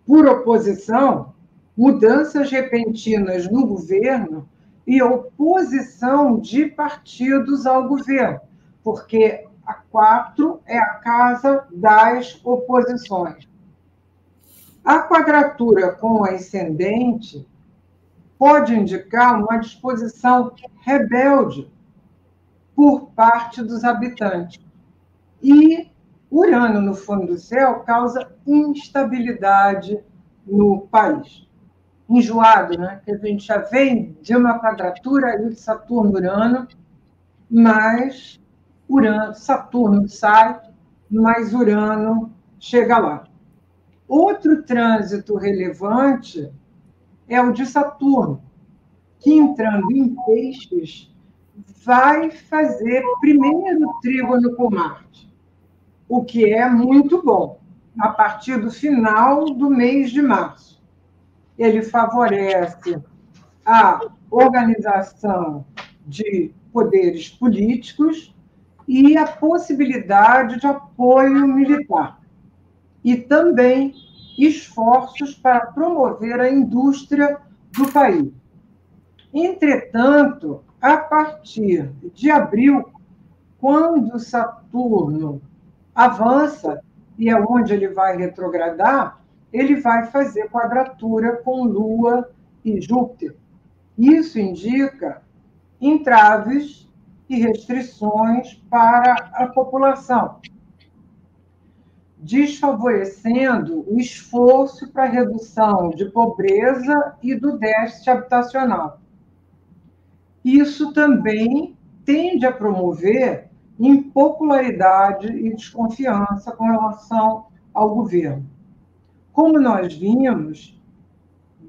por oposição, mudanças repentinas no governo e oposição de partidos ao governo, porque a 4 é a casa das oposições. A quadratura com o ascendente pode indicar uma disposição rebelde por parte dos habitantes. E Urano no fundo do céu causa instabilidade no país. Enjoado, né? Que a gente já vem de uma quadratura ali de Saturno-Urano, mas Saturno sai, mas Urano chega lá. Outro trânsito relevante é o de Saturno, que entrando em Peixes vai fazer primeiro trígono com Marte, o que é muito bom, a partir do final do mês de março. Ele favorece a organização de poderes políticos e a possibilidade de apoio militar. E também esforços para promover a indústria do país. Entretanto, a partir de abril, quando Saturno avança, e é onde ele vai retrogradar, ele vai fazer quadratura com Lua e Júpiter. Isso indica entraves e restrições para a população, desfavorecendo o esforço para a redução de pobreza e do déficit habitacional. Isso também tende a promover impopularidade e desconfiança com relação ao governo. Como nós vimos,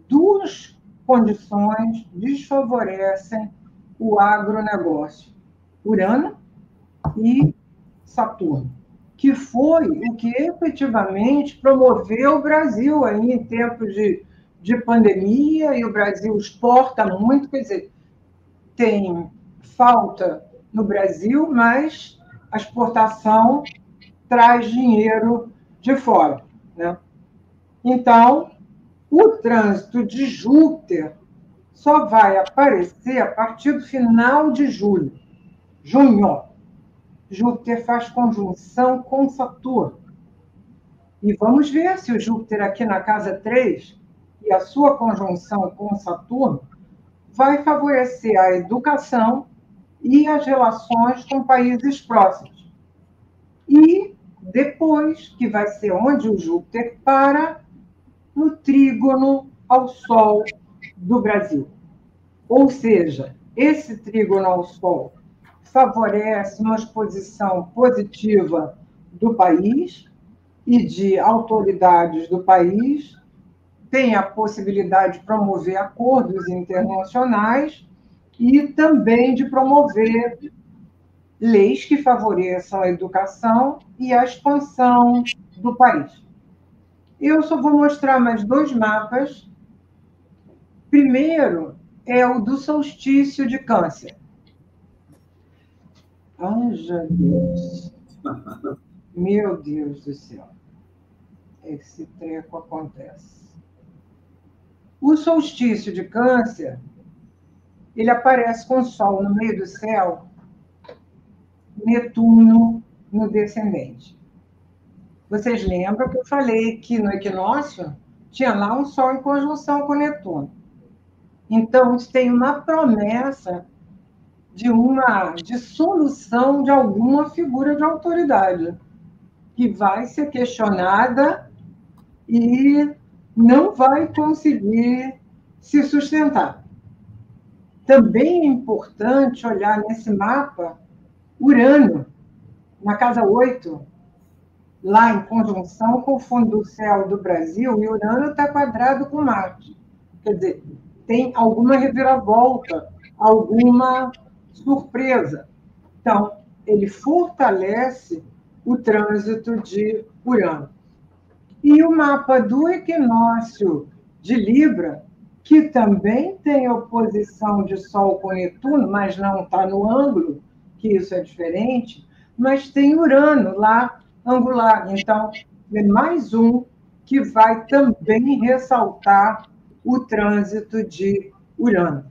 duas condições desfavorecem o agronegócio: Urano e Saturno, que foi o que efetivamente promoveu o Brasil aí em tempos de pandemia, e o Brasil exporta muito, quer dizer, tem falta no Brasil, mas a exportação traz dinheiro de fora, né? Então, o trânsito de Júpiter só vai aparecer a partir do final de julho. Junho. Júpiter faz conjunção com Saturno. E vamos ver se o Júpiter aqui na casa 3 e a sua conjunção com Saturno vai favorecer a educação e as relações com países próximos. E depois, que vai ser onde o Júpiter para, no trígono ao Sol do Brasil. Ou seja, esse trígono ao Sol favorece uma exposição positiva do país e de autoridades do país, tem a possibilidade de promover acordos internacionais e também de promover leis que favoreçam a educação e a expansão do país. Eu só vou mostrar mais 2 mapas. Primeiro é o do solstício de Câncer. Anja Deus. Meu Deus do céu. Esse treco acontece. O solstício de Câncer, ele aparece com o Sol no meio do céu, Netuno no descendente. Vocês lembram que eu falei que no equinócio tinha lá um Sol em conjunção com Netuno. Então, isso tem uma promessa de solução de alguma figura de autoridade que vai ser questionada e não vai conseguir se sustentar. Também é importante olhar nesse mapa Urano, na casa 8, lá em conjunção com o fundo do céu do Brasil, e Urano está quadrado com Marte. Quer dizer, tem alguma reviravolta, alguma surpresa. Então, ele fortalece o trânsito de Urano. E o mapa do equinócio de Libra, que também tem oposição de Sol com Netuno, mas não está no ângulo, que isso é diferente, mas tem Urano lá angular. Então, é mais um que vai também ressaltar o trânsito de Urano.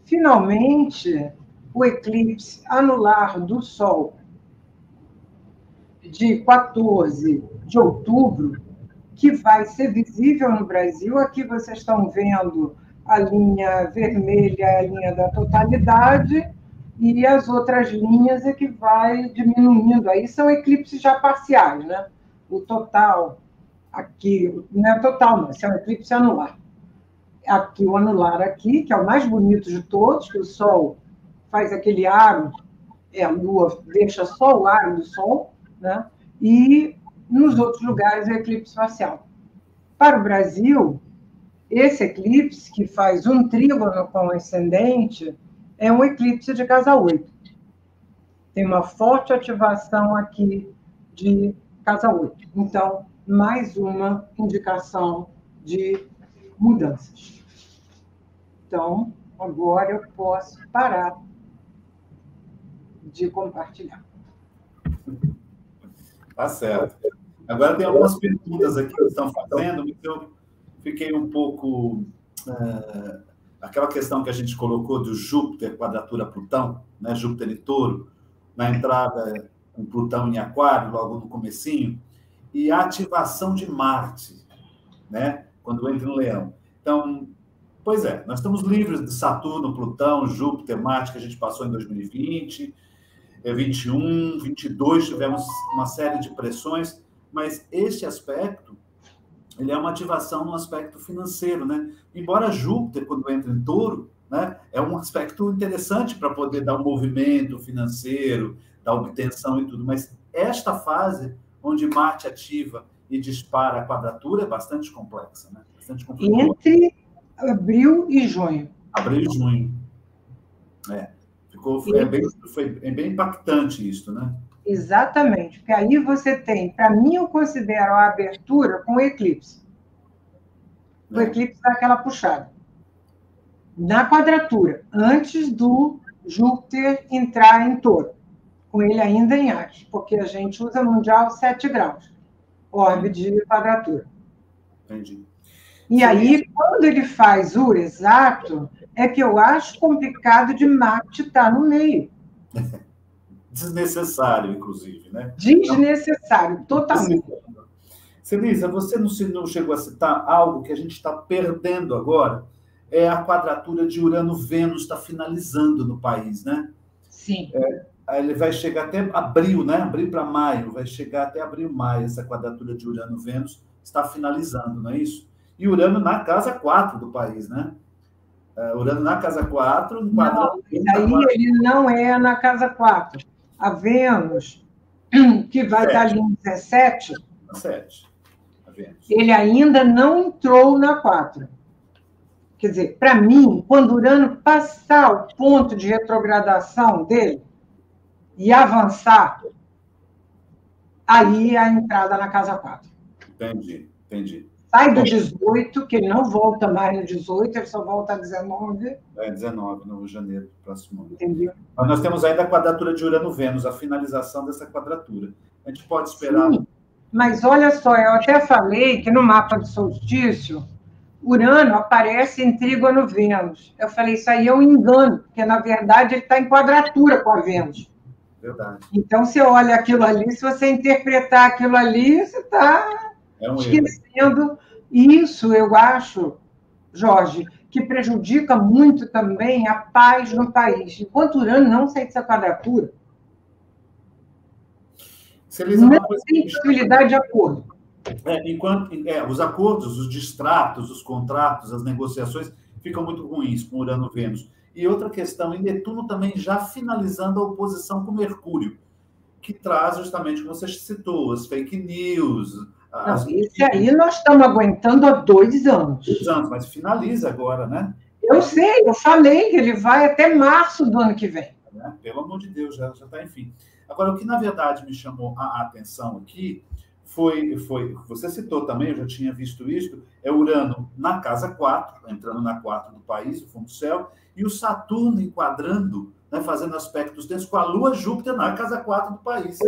Finalmente, o eclipse anular do Sol de 14 de outubro, que vai ser visível no Brasil. Aqui vocês estão vendo a linha vermelha, a linha da totalidade, e as outras linhas é que vai diminuindo. Aí são eclipses já parciais, né? O total, aqui, não é total, não, esse é um eclipse anular. Aqui, o anular aqui, que é o mais bonito de todos, que o Sol faz aquele aro, a Lua deixa só o aro do Sol, né? E nos outros lugares é eclipse parcial. Para o Brasil, esse eclipse, que faz um trígono com o ascendente, é um eclipse de casa 8. Tem uma forte ativação aqui de casa 8. Então, mais uma indicação de mudanças. Então, agora eu posso parar de compartilhar. Tá certo. Agora tem algumas perguntas aqui que estão fazendo, mas eu fiquei um pouco... aquela questão que a gente colocou do Júpiter, quadratura Plutão, né? Júpiter em Touro, na entrada com Plutão em Aquário, logo no comecinho, e a ativação de Marte, né? Quando entra no Leão. Então, pois é, nós estamos livres de Saturno, Plutão, Júpiter, Marte, que a gente passou em 2020, 21, 22, tivemos uma série de pressões, mas este aspecto, ele é uma ativação no aspecto financeiro, né? Embora Júpiter, quando entra em Touro, né, é um aspecto interessante para poder dar um movimento financeiro, da obtenção e tudo, mas esta fase, onde Marte ativa e dispara a quadratura, é bastante complexa, né? Bastante complicada. Entre abril e junho. Abril e junho. Foi bem impactante isso, né? Exatamente, porque aí você tem, para mim, eu considero a abertura com o eclipse. O eclipse dá aquela puxada. Na quadratura, antes do Júpiter entrar em Touro, com ele ainda em Áries, porque a gente usa mundial 7 graus, orbe de quadratura. Entendi. E aí, quando ele faz o exato, é que eu acho complicado de Marte estar no meio. Desnecessário, inclusive, né? Desnecessário, totalmente. Celisa, você não chegou a citar algo que a gente está perdendo agora? É a quadratura de Urano-Vênus está finalizando no país, né? Sim. ele vai chegar até abril, né? Abril para maio, vai chegar até abril, maio, essa quadratura de Urano-Vênus está finalizando, não é isso? E Urano na casa 4 do país, né? Urano na casa 4, enquadrando... Não, aí ele não é na casa 4. A Vênus, que vai estar ali em 17, 7. A Vênus. Ele ainda não entrou na 4. Quer dizer, para mim, quando Urano passar o ponto de retrogradação dele e avançar, aí a entrada na casa 4. Entendi. Sai do 18, que ele não volta mais no 18, ele só volta a 19. 19, no janeiro do próximo ano. Entendeu? Mas nós temos ainda a quadratura de Urano-Vênus, a finalização dessa quadratura. A gente pode esperar... Sim, mas olha só, eu até falei que no mapa do solstício, Urano aparece em trígono Vênus. Eu falei, isso aí é um engano, porque, na verdade, ele está em quadratura com a Vênus. Verdade. Então, você olha aquilo ali, se você interpretar aquilo ali, você está esquecendo. Isso, eu acho, Jorge, que prejudica muito também a paz no país. Enquanto Urano não sai dessa quadratura, não tem possibilidade de acordo. Os acordos, os distratos, os contratos, as negociações ficam muito ruins com Urano-Vênus. E outra questão, em Netuno também já finalizando a oposição com Mercúrio, que traz justamente, como você citou, as fake news. Esse aí nós estamos aguentando há 2 anos. 2 anos, mas finaliza agora, né? Eu sei, eu falei que ele vai até março do ano que vem. Pelo amor de Deus, já está, enfim. Agora, o que na verdade me chamou a atenção aqui foi, você citou também, eu já tinha visto isso, é Urano na casa 4, entrando na 4 do país, do fundo do céu, e o Saturno enquadrando, né, fazendo aspectos tensos com a Lua Júpiter na casa 4 do país.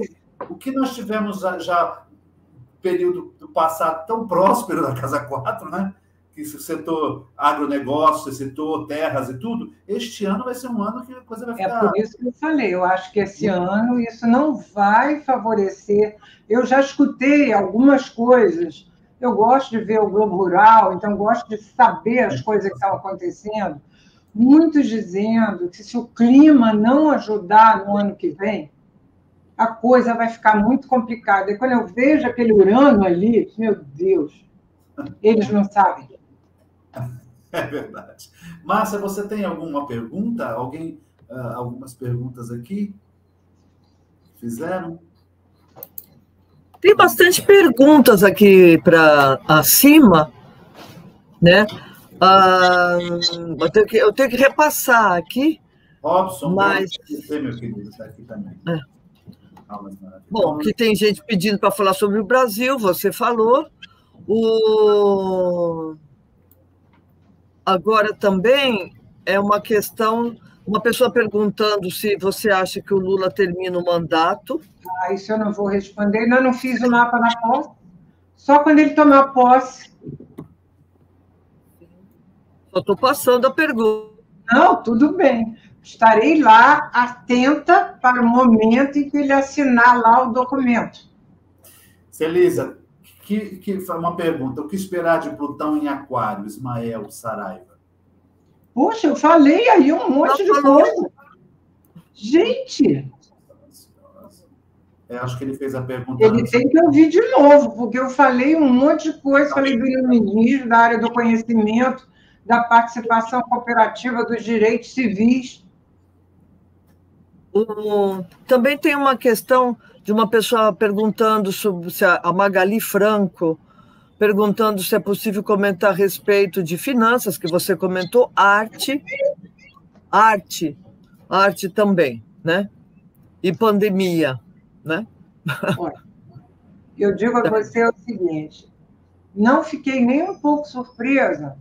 O que nós tivemos já período do passado tão próspero da casa 4, né? Que o setor agronegócio, setor terras e tudo, este ano vai ser um ano que a coisa vai ficar... É por isso que eu falei, eu acho que esse ano isso não vai favorecer. Eu já escutei algumas coisas, eu gosto de ver o Globo Rural, então gosto de saber as coisas que estão acontecendo, muitos dizendo que se o clima não ajudar no ano que vem, a coisa vai ficar muito complicada. E quando eu vejo aquele Urano ali, meu Deus, eles não sabem. É verdade. Márcia, você tem alguma pergunta? Algumas perguntas aqui? Fizeram? Tem bastante perguntas aqui para acima, né? Eu tenho que repassar aqui. Robson, mas... você, meu querido, está aqui também. Bom, que tem gente pedindo para falar sobre o Brasil, você falou. Agora também é uma questão, uma pessoa perguntando se você acha que o Lula termina o mandato. Isso eu não vou responder, ainda não fiz o mapa na posse. Só quando ele tomar posse. Só estou passando a pergunta. Não, tudo bem. Estarei lá, atenta para o momento em que ele assinar lá o documento. Celisa, uma pergunta. O que esperar de Plutão em Aquário, Ismael Saraiva? Poxa, eu falei aí um monte de coisa. Gente! Acho que ele fez a pergunta... Ele tem que ouvir de novo, porque eu falei um monte de coisa. Falei do iluminismo, da área do conhecimento, da participação cooperativa, dos direitos civis. Também tem uma questão de uma pessoa perguntando sobre se a Magali Franco, perguntando se é possível comentar a respeito de finanças, que você comentou, arte também, né? E pandemia, né? Olha, eu digo a você o seguinte, não fiquei nem um pouco surpresa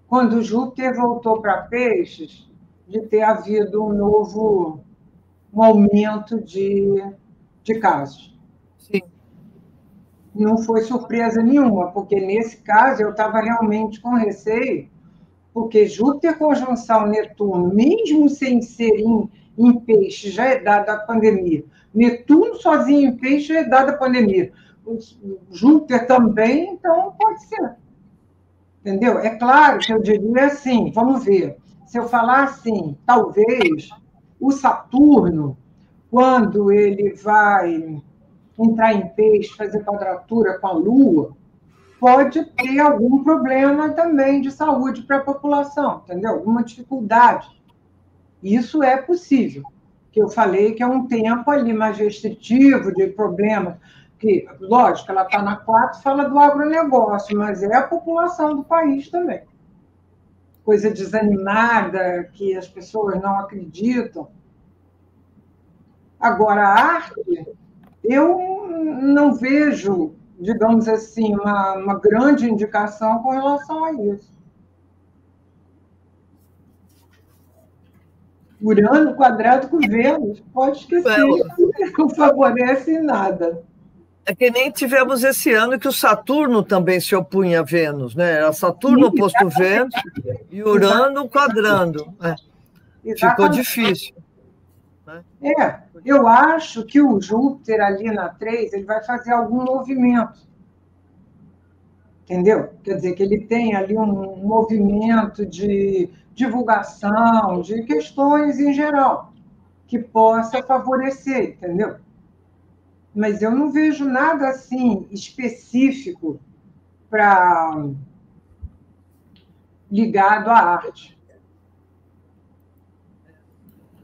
quando Júpiter voltou para Peixes de ter havido um aumento de casos. Sim. Não foi surpresa nenhuma, porque nesse caso eu estava realmente com receio, porque Júpiter conjunção Netuno, mesmo sem ser em Peixe, já é dada a pandemia. Netuno sozinho em Peixe já é dada a pandemia. Júpiter também, então pode ser. Entendeu? É claro que eu diria assim, vamos ver, se eu falar assim, talvez o Saturno quando ele vai entrar em peixe, fazer quadratura com a Lua, pode ter algum problema também de saúde para a população, entendeu? Alguma dificuldade. Isso é possível. Que eu falei que é um tempo ali mais restritivo, de problema, que, lógico, ela está na 4, fala do agronegócio, mas é a população do país também. Coisa desanimada, que as pessoas não acreditam. Agora, a arte, eu não vejo, digamos assim, uma grande indicação com relação a isso. Urano quadrado com Vênus, pode esquecer, não favorece em nada. É que nem tivemos esse ano que o Saturno também se opunha a Vênus, né? Era Saturno oposto Vênus e Urano quadrando. Ficou difícil. Eu acho que o Júpiter ali na 3, ele vai fazer algum movimento. Entendeu? Quer dizer, que ele tem ali um movimento de divulgação, de questões em geral, que possa favorecer, entendeu? Mas eu não vejo nada assim específico para ligado à arte.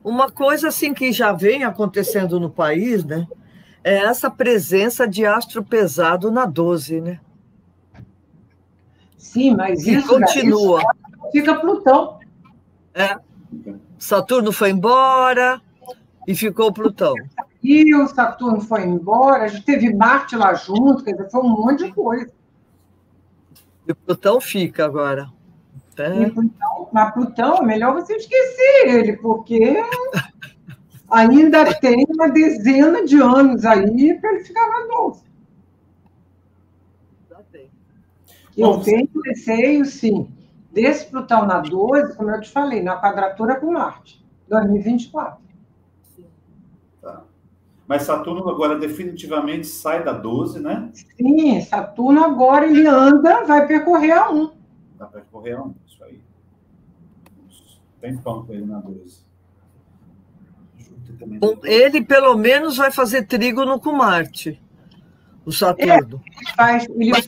Uma coisa assim que já vem acontecendo no país, né, é essa presença de astro pesado na 12, né? Sim, mas que isso continua. Daí fica Plutão. Saturno foi embora e ficou Plutão. E o Saturno foi embora, a gente teve Marte lá junto, quer dizer, foi um monte de coisa. E Plutão fica agora. Mas Plutão, é melhor você esquecer ele, porque ainda tem uma dezena de anos aí para ele ficar na 12. Eu tenho receio, sim, desse Plutão na 12, como eu te falei, na quadratura com Marte, 2024. Tá. Mas Saturno agora definitivamente sai da 12, né? Sim, Saturno agora ele anda, vai percorrer a 1. Vai percorrer a 1, isso aí. Tem pão com ele na 12. Ele, pelo menos, vai fazer trígono com Marte, o Saturno.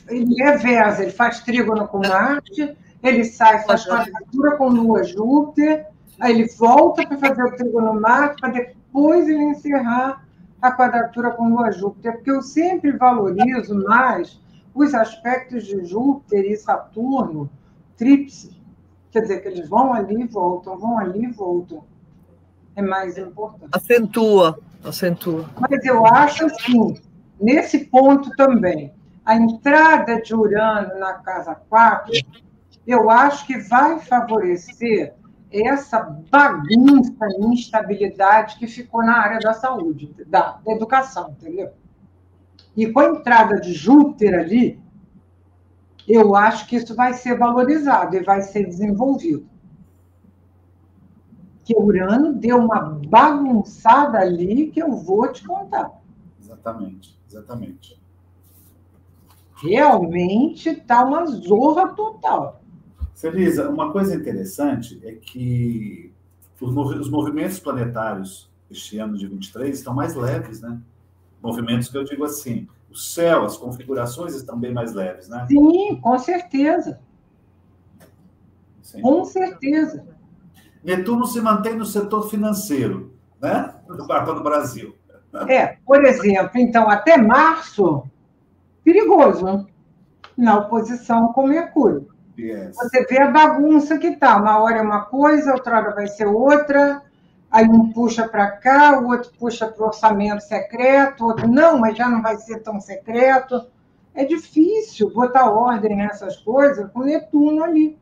Ele reveza, ele faz trígono com Marte, ele sai, faz quadratura com Lua, Júpiter, aí ele volta para fazer o trígono Marte, para depois ele encerrar a quadratura com Lua, Júpiter, porque eu sempre valorizo mais os aspectos de Júpiter e Saturno tríplice. Quer dizer, que eles vão ali e voltam, vão ali e voltam. É mais importante. Acentua. Mas eu acho assim, nesse ponto também, a entrada de Urano na casa 4, eu acho que vai favorecer essa bagunça e instabilidade que ficou na área da saúde, da educação, entendeu? E com a entrada de Júpiter ali, eu acho que isso vai ser valorizado e vai ser desenvolvido. Que Urano deu uma bagunçada ali que eu vou te contar. Exatamente. Realmente está uma zorra total. Celisa, uma coisa interessante é que os movimentos planetários este ano de 23 estão mais leves, né? Movimentos que eu digo assim, o céu, as configurações estão bem mais leves, né? Sim, com certeza. Sim. Com certeza. Netuno se mantém no setor financeiro, né? Do mapa do Brasil. Por exemplo, então, até março, perigoso, na oposição com Mercúrio. Yes. Você vê a bagunça que está. Uma hora é uma coisa, outra hora vai ser outra, aí um puxa para cá, o outro puxa para o orçamento secreto, o outro não, mas já não vai ser tão secreto. É difícil botar ordem nessas coisas com Netuno ali.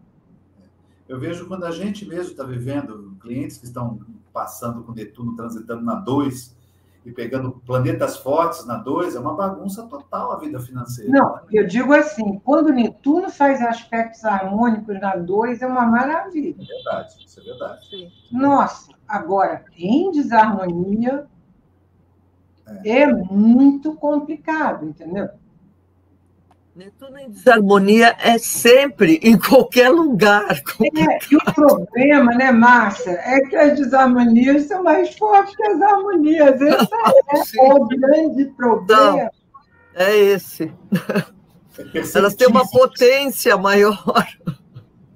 Eu vejo quando a gente mesmo está vivendo, clientes que estão passando com Netuno, transitando na 2 e pegando planetas fortes na 2, é uma bagunça total a vida financeira. Não, eu digo assim, quando Netuno faz aspectos harmônicos na 2, é uma maravilha. Isso é verdade. Sim. Nossa, agora, em desarmonia, é muito complicado, entendeu? Netuno em desarmonia é sempre, em qualquer lugar. E o problema, né, Márcia, é que as desarmonias são mais fortes que as harmonias. Esse é o grande problema. Não, é esse. Elas têm uma potência maior.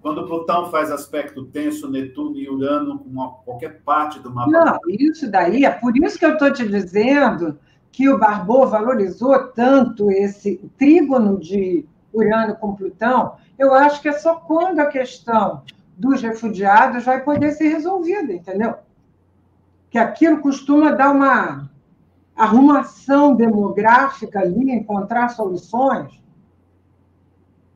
Quando Plutão faz aspecto tenso, Netuno e Urano com qualquer parte do mapa. Não, isso daí, é por isso que eu estou te dizendo que o Barbot valorizou tanto esse trígono de Urano com Plutão. Eu acho que é só quando a questão dos refugiados vai poder ser resolvida, entendeu? Que aquilo costuma dar uma arrumação demográfica ali, encontrar soluções,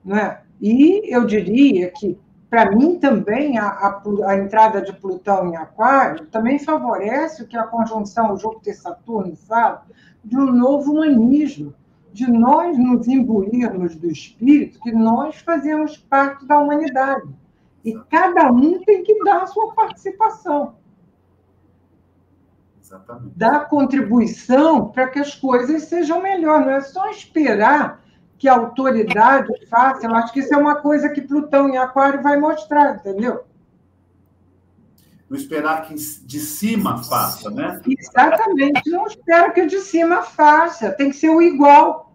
não é? E eu diria que, para mim, também a entrada de Plutão em Aquário também favorece o que a conjunção Júpiter-Saturno fala de um novo humanismo, de nós nos imbuirmos do espírito que nós fazemos parte da humanidade. E cada um tem que dar a sua participação. Exatamente. Dar contribuição para que as coisas sejam melhores. Não é só esperar que a autoridade faça. Eu acho que isso é uma coisa que Plutão em Aquário vai mostrar, entendeu? Não esperar que de cima faça, né? Exatamente. Não espero que o de cima faça. Tem que ser o igual.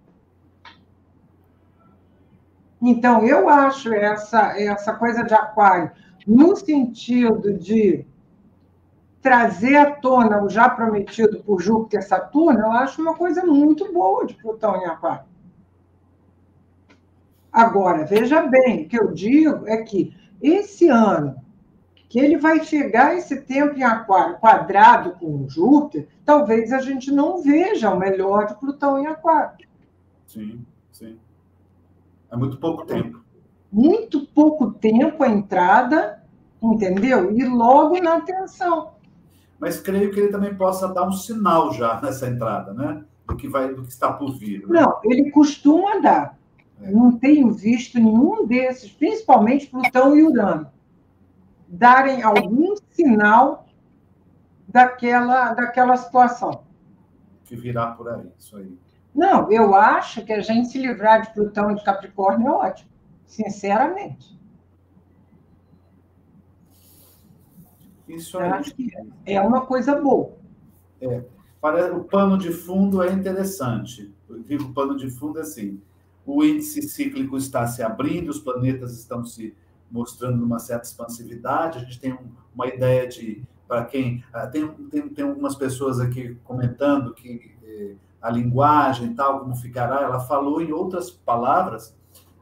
Então, eu acho essa coisa de Aquário, no sentido de trazer à tona o já prometido por Júpiter e Saturno, eu acho uma coisa muito boa de Plutão em Aquário. Agora, veja bem, o que eu digo é que esse ano, que ele vai chegar esse tempo em Aquário quadrado com Júpiter, talvez a gente não veja o melhor de Plutão em Aquário. Sim, sim. É muito pouco tempo. Muito pouco tempo a entrada, entendeu? E logo na atenção. Mas creio que ele também possa dar um sinal já nessa entrada, né? Do que está por vir. Né? Não, ele costuma dar. Não tenho visto nenhum desses, principalmente Plutão e Urano, darem algum sinal daquela situação. Que virá por aí, isso aí. Não, eu acho que a gente se livrar de Plutão e de Capricórnio é ótimo, sinceramente. Isso aí. Eu acho que é uma coisa boa. O pano de fundo é interessante. Eu digo o pano de fundo assim. O índice cíclico está se abrindo, os planetas estão se mostrando uma certa expansividade. A gente tem uma ideia de, para quem... Tem algumas pessoas aqui comentando que a linguagem, tal, como ficará, ela falou em outras palavras,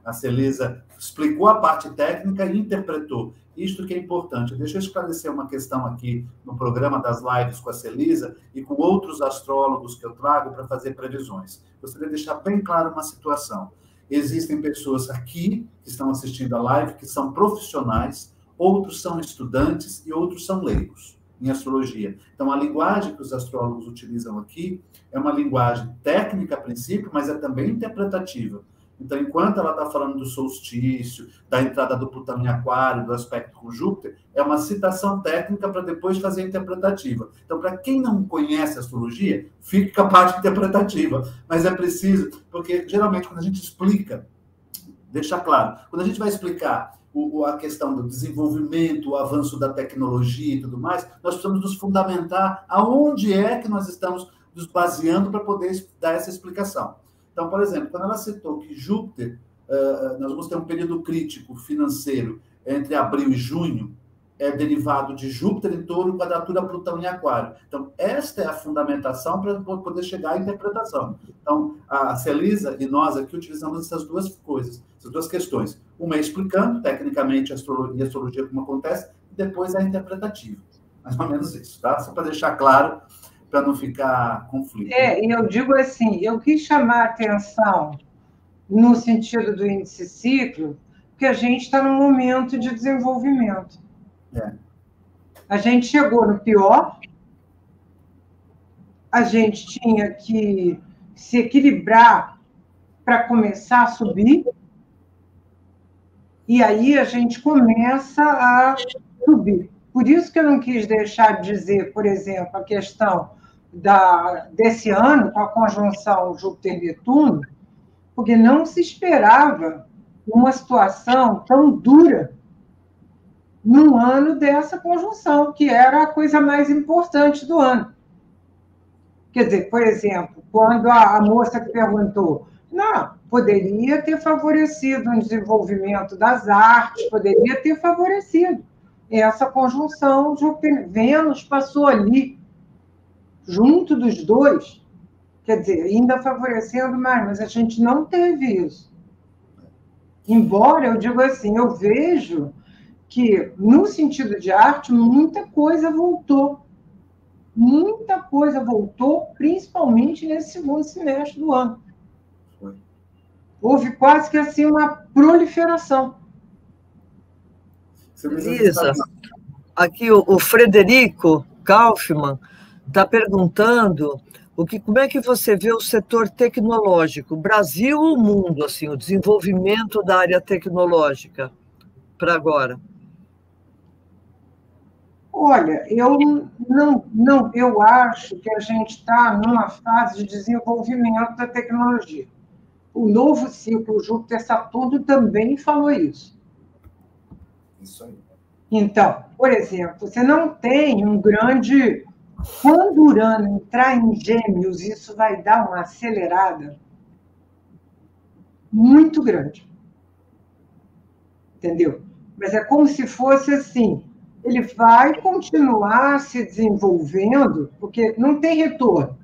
a Celisa explicou a parte técnica e interpretou. Isto que é importante. Deixa eu esclarecer uma questão aqui no programa das lives com a Celisa e com outros astrólogos que eu trago para fazer previsões. Gostaria de deixar bem claro uma situação. Existem pessoas aqui que estão assistindo a live que são profissionais, outros são estudantes e outros são leigos em astrologia. Então, a linguagem que os astrólogos utilizam aqui é uma linguagem técnica a princípio, mas é também interpretativa. Então, enquanto ela está falando do solstício, da entrada do Plutão em Aquário, do aspecto com Júpiter, é uma citação técnica para depois fazer a interpretativa. Então, para quem não conhece a astrologia, fique com a parte interpretativa. Mas é preciso, porque geralmente quando a gente explica, deixa claro, quando a gente vai explicar a questão do desenvolvimento, o avanço da tecnologia e tudo mais, nós precisamos nos fundamentar aonde é que nós estamos nos baseando para poder dar essa explicação. Então, por exemplo, quando ela citou que Júpiter, nós vamos ter um período crítico financeiro entre abril e junho, é derivado de Júpiter em Touro, quadratura Plutão em Aquário. Então, esta é a fundamentação para poder chegar à interpretação. Então, a Celisa e nós aqui utilizamos essas duas coisas, essas duas questões. Uma é explicando, tecnicamente, a astrologia como acontece, e depois a interpretativa. Mais ou menos isso, tá? Só para deixar claro, para não ficar conflito. E eu digo assim, eu quis chamar a atenção no sentido do índice ciclo, porque a gente está num momento de desenvolvimento. A gente chegou no pior, a gente tinha que se equilibrar para começar a subir, e aí a gente começa a subir. Por isso que eu não quis deixar de dizer, por exemplo, a questão desse ano, com a conjunção Júpiter-Netuno, porque não se esperava uma situação tão dura num ano dessa conjunção, que era a coisa mais importante do ano. Quer dizer, por exemplo, quando a moça que perguntou, não, poderia ter favorecido o desenvolvimento das artes, poderia ter favorecido. Essa conjunção, Júpiter-Vênus passou ali, junto dos dois, quer dizer, ainda favorecendo mais, mas a gente não teve isso. Embora, eu digo assim, eu vejo que, no sentido de arte, muita coisa voltou. Muita coisa voltou, principalmente nesse segundo semestre do ano. Houve quase que assim uma proliferação. Elisa, aqui o Frederico Kaufmann está perguntando como é que você vê o setor tecnológico, Brasil ou mundo, assim, o desenvolvimento da área tecnológica para agora? Olha, eu acho que a gente está numa fase de desenvolvimento da tecnologia. O novo ciclo Júpiter-Saturno também falou isso. Isso aí. Então, por exemplo, você não tem um grande... Quando Urano entrar em Gêmeos, isso vai dar uma acelerada muito grande. Entendeu? Mas é como se fosse assim, ele vai continuar se desenvolvendo, porque não tem retorno.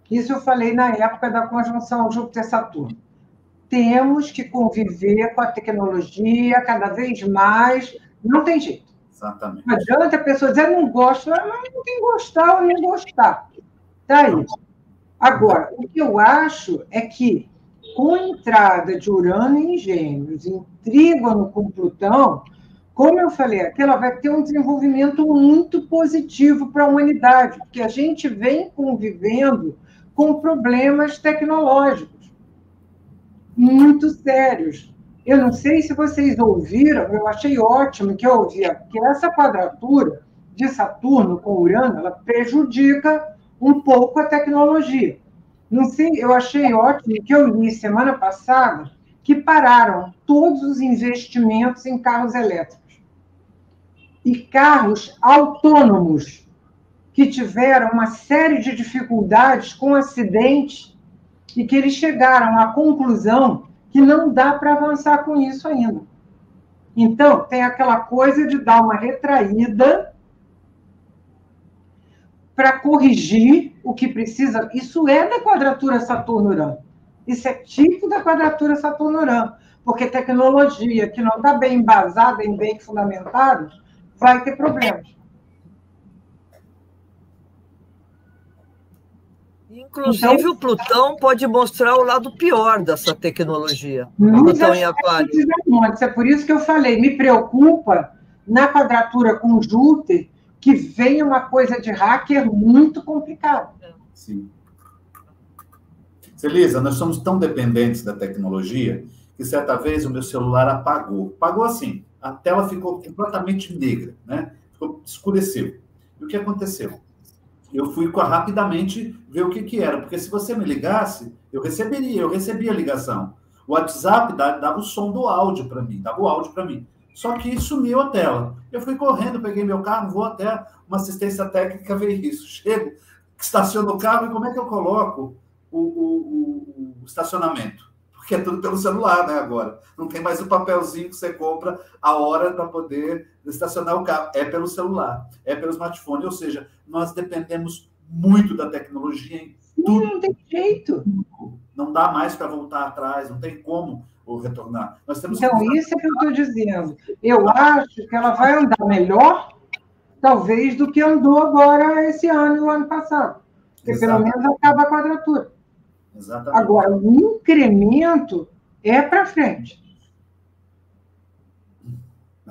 Isso eu falei na época da conjunção Júpiter-Saturno. Temos que conviver com a tecnologia cada vez mais, não tem jeito. Exatamente. Não adianta a pessoa dizer, não gosto, mas não tem que gostar ou não gostar. Está aí. Agora, o que eu acho é que, com a entrada de Urano em Gêmeos, em trígono com Plutão, como eu falei aqui, ela vai ter um desenvolvimento muito positivo para a humanidade, porque a gente vem convivendo com problemas tecnológicos muito sérios. Eu não sei se vocês ouviram, eu achei ótimo que eu ouvi, que essa quadratura de Saturno com Urano, ela prejudica um pouco a tecnologia. Não sei, eu achei ótimo que eu li semana passada que pararam todos os investimentos em carros elétricos. E carros autônomos, que tiveram uma série de dificuldades com acidentes e que eles chegaram à conclusão que não dá para avançar com isso ainda. Então, tem aquela coisa de dar uma retraída para corrigir o que precisa. Isso é da quadratura Saturno-Urano. Isso é tipo da quadratura Saturno-Urano. Porque tecnologia que não está bem embasada, bem fundamentada, vai ter problemas. Inclusive, então, o Plutão pode mostrar o lado pior dessa tecnologia. Plutão em Aquário. É por isso que eu falei, me preocupa na quadratura com Júpiter que venha uma coisa de hacker muito complicada. Sim. Elisa, nós somos tão dependentes da tecnologia que certa vez o meu celular apagou. Apagou assim, a tela ficou completamente negra, né? Escureceu. E o que aconteceu? Eu fui rapidamente ver o que era, porque se você me ligasse, eu recebia a ligação. O WhatsApp dava o som do áudio para mim, dava o áudio para mim. Só que sumiu a tela. Eu fui correndo, peguei meu carro, vou até uma assistência técnica ver isso. Chego, estaciono o carro e como é que eu coloco o estacionamento? Porque é tudo pelo celular, né, agora. Não tem mais o papelzinho que você compra a hora para poder estacionar o carro. É pelo celular, é pelo smartphone. Ou seja, nós dependemos muito da tecnologia em tudo. Não tem jeito. Não dá mais para voltar atrás, não tem como retornar. Nós temos então, isso é que eu estou dizendo. Eu acho que ela vai andar melhor, talvez, do que andou agora esse ano e o ano passado. Porque pelo menos acaba a quadratura. Exatamente. Agora, o incremento é para frente.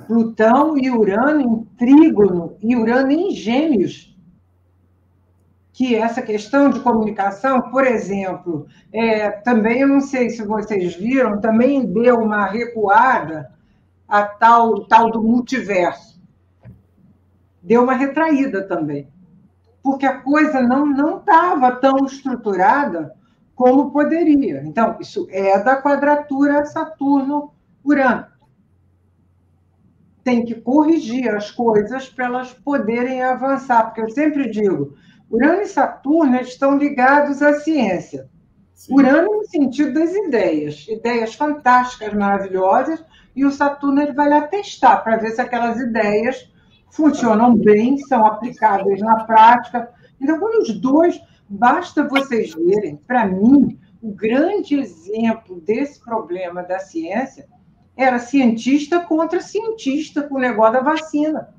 Plutão e Urano em trígono e Urano em Gêmeos. Que essa questão de comunicação, por exemplo, também, eu não sei se vocês viram, também deu uma recuada a tal do multiverso. Deu uma retraída também. Porque a coisa não estava tão estruturada como poderia. Então, isso é da quadratura Saturno-Urano. Tem que corrigir as coisas para elas poderem avançar, porque eu sempre digo, Urano e Saturno estão ligados à ciência. Sim. Urano no sentido das ideias fantásticas, maravilhosas, e o Saturno ele vai lá testar para ver se aquelas ideias funcionam bem, são aplicáveis na prática. Então, quando os dois, basta vocês verem, para mim, o grande exemplo desse problema da ciência era cientista contra cientista com o negócio da vacina.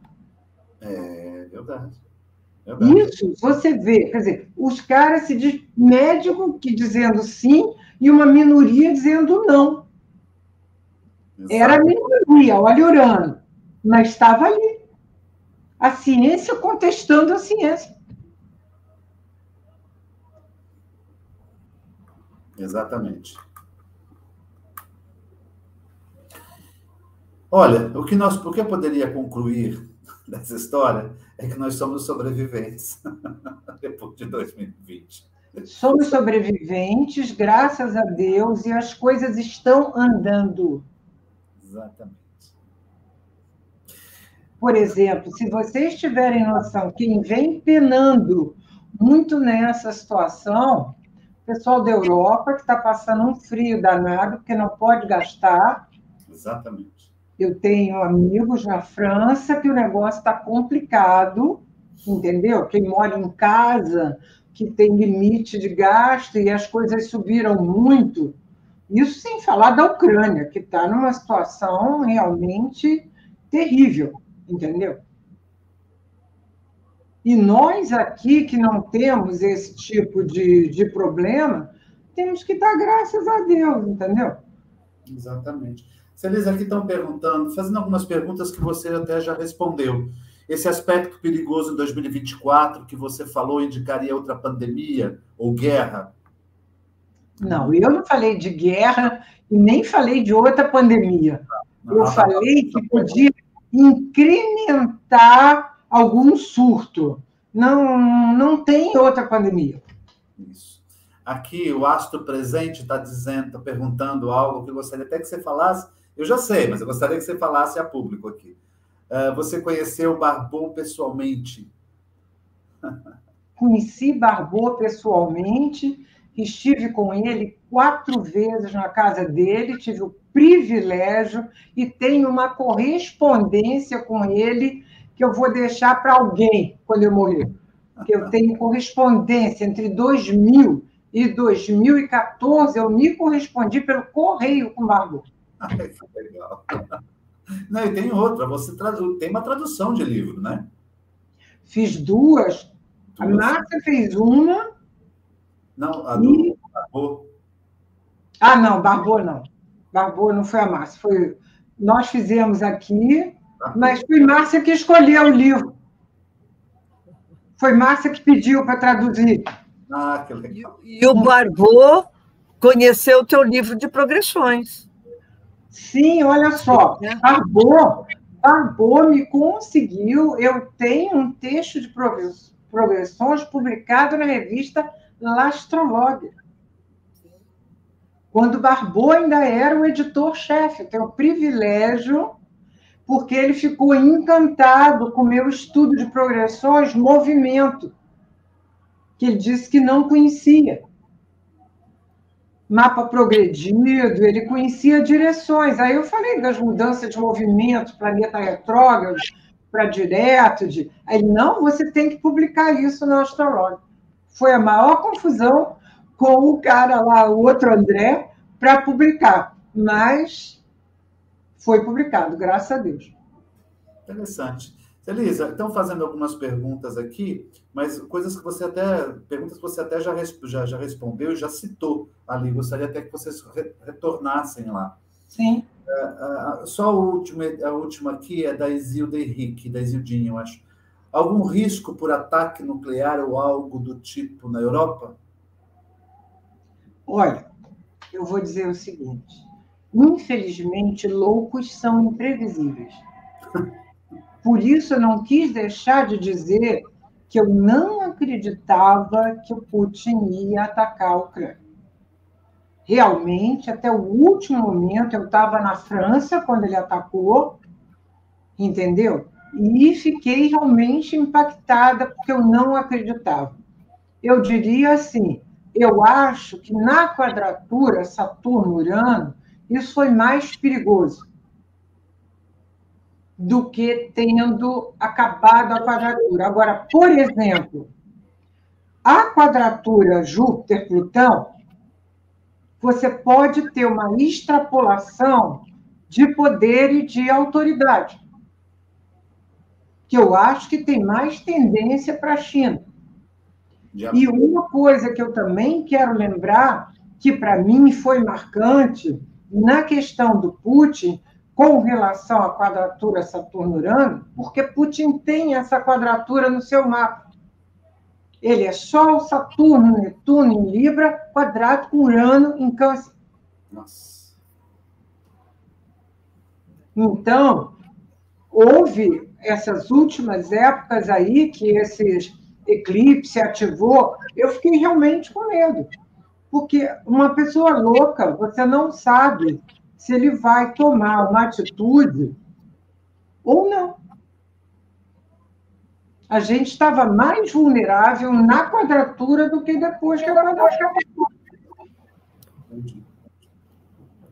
É verdade. Isso, você vê, quer dizer, os caras se diz médico que dizendo sim e uma minoria dizendo não. Exato. Era a minoria, olha Urano, mas estava ali. A ciência contestando a ciência. Exatamente. Olha, o que eu poderia concluir dessa história é que nós somos sobreviventes depois de 2020. Somos sobreviventes, graças a Deus, e as coisas estão andando. Exatamente. Por exemplo, se vocês tiverem noção, quem vem penando muito nessa situação, o pessoal da Europa, que está passando um frio danado, porque não pode gastar. Exatamente. Eu tenho amigos na França que o negócio está complicado, entendeu? Quem mora em casa, que tem limite de gasto e as coisas subiram muito. Isso sem falar da Ucrânia, que está numa situação realmente terrível, entendeu? E nós aqui, que não temos esse tipo de problema, temos que dar graças a Deus, entendeu? Exatamente. Eles aqui estão perguntando, fazendo algumas perguntas que você até já respondeu. Esse aspecto perigoso em 2024 que você falou indicaria outra pandemia ou guerra? Não, eu não falei de guerra e nem falei de outra pandemia. Eu falei que podia incrementar algum surto. Não tem outra pandemia. Isso. Aqui o Astro Presente está perguntando algo que eu gostaria até que você falasse. Eu já sei, mas eu gostaria que você falasse a público aqui. Você conheceu Barbot pessoalmente? Conheci Barbot pessoalmente, estive com ele 4 vezes na casa dele, tive o privilégio e tenho uma correspondência com ele que eu vou deixar para alguém quando eu morrer. Porque eu tenho correspondência entre 2000 e 2014, eu me correspondi pelo correio com Barbot. Que legal. Não, e tem outra, você tem uma tradução de livro, né? Fiz 2. A Márcia fez uma. Não, a do Barbot. Ah, não, Barbot não. Barbot não foi a Márcia. Nós fizemos aqui, mas foi Márcia que escolheu o livro. Foi Márcia que pediu para traduzir. Ah, que legal. E o Barbot conheceu o teu livro de progressões. Sim, olha só. Barbot me conseguiu. Eu tenho um texto de progressões publicado na revista L'Astrologue. Quando Barbot ainda era o editor-chefe. Eu tenho o privilégio, porque ele ficou encantado com o meu estudo de progressões, movimento, que ele disse que não conhecia. Mapa progredido, ele conhecia direções. Aí eu falei das mudanças de movimento, planeta retrógrado, para direto. Aí, não, você tem que publicar isso no Astrologue. Foi a maior confusão com o cara lá, o outro André, para publicar. Mas foi publicado, graças a Deus. Interessante. Elisa, estão fazendo algumas perguntas aqui, mas perguntas que você até já respondeu, já citou ali. Gostaria até que vocês retornassem lá. Sim. Só a última aqui é da Isilda Henrique, da Isildinha, eu acho. Algum risco por ataque nuclear ou algo do tipo na Europa? Olha, eu vou dizer o seguinte. Infelizmente, loucos são imprevisíveis. Por isso, eu não quis deixar de dizer que eu não acreditava que o Putin ia atacar a Ucrânia. realmente, até o último momento, eu estava na França quando ele atacou, entendeu? E fiquei realmente impactada, porque eu não acreditava. Eu diria assim, eu acho que na quadratura Saturno-Urano, isso foi mais perigoso do que tendo acabado a quadratura. Agora, por exemplo, a quadratura Júpiter-Plutão, você pode ter uma extrapolação de poder e de autoridade, que eu acho que tem mais tendência para a China. E uma coisa que eu também quero lembrar, que para mim foi marcante, na questão do Putin, com relação à quadratura Saturno-Urano, porque Putin tem essa quadratura no seu mapa. Ele é Sol, Saturno, Netuno em Libra, quadrado com Urano em Câncer. Nossa. Então, houve essas últimas épocas aí que esse eclipse ativou, eu fiquei realmente com medo. Porque uma pessoa louca, você não sabe se ele vai tomar uma atitude ou não. A gente estava mais vulnerável na quadratura do que depois que a quadratura.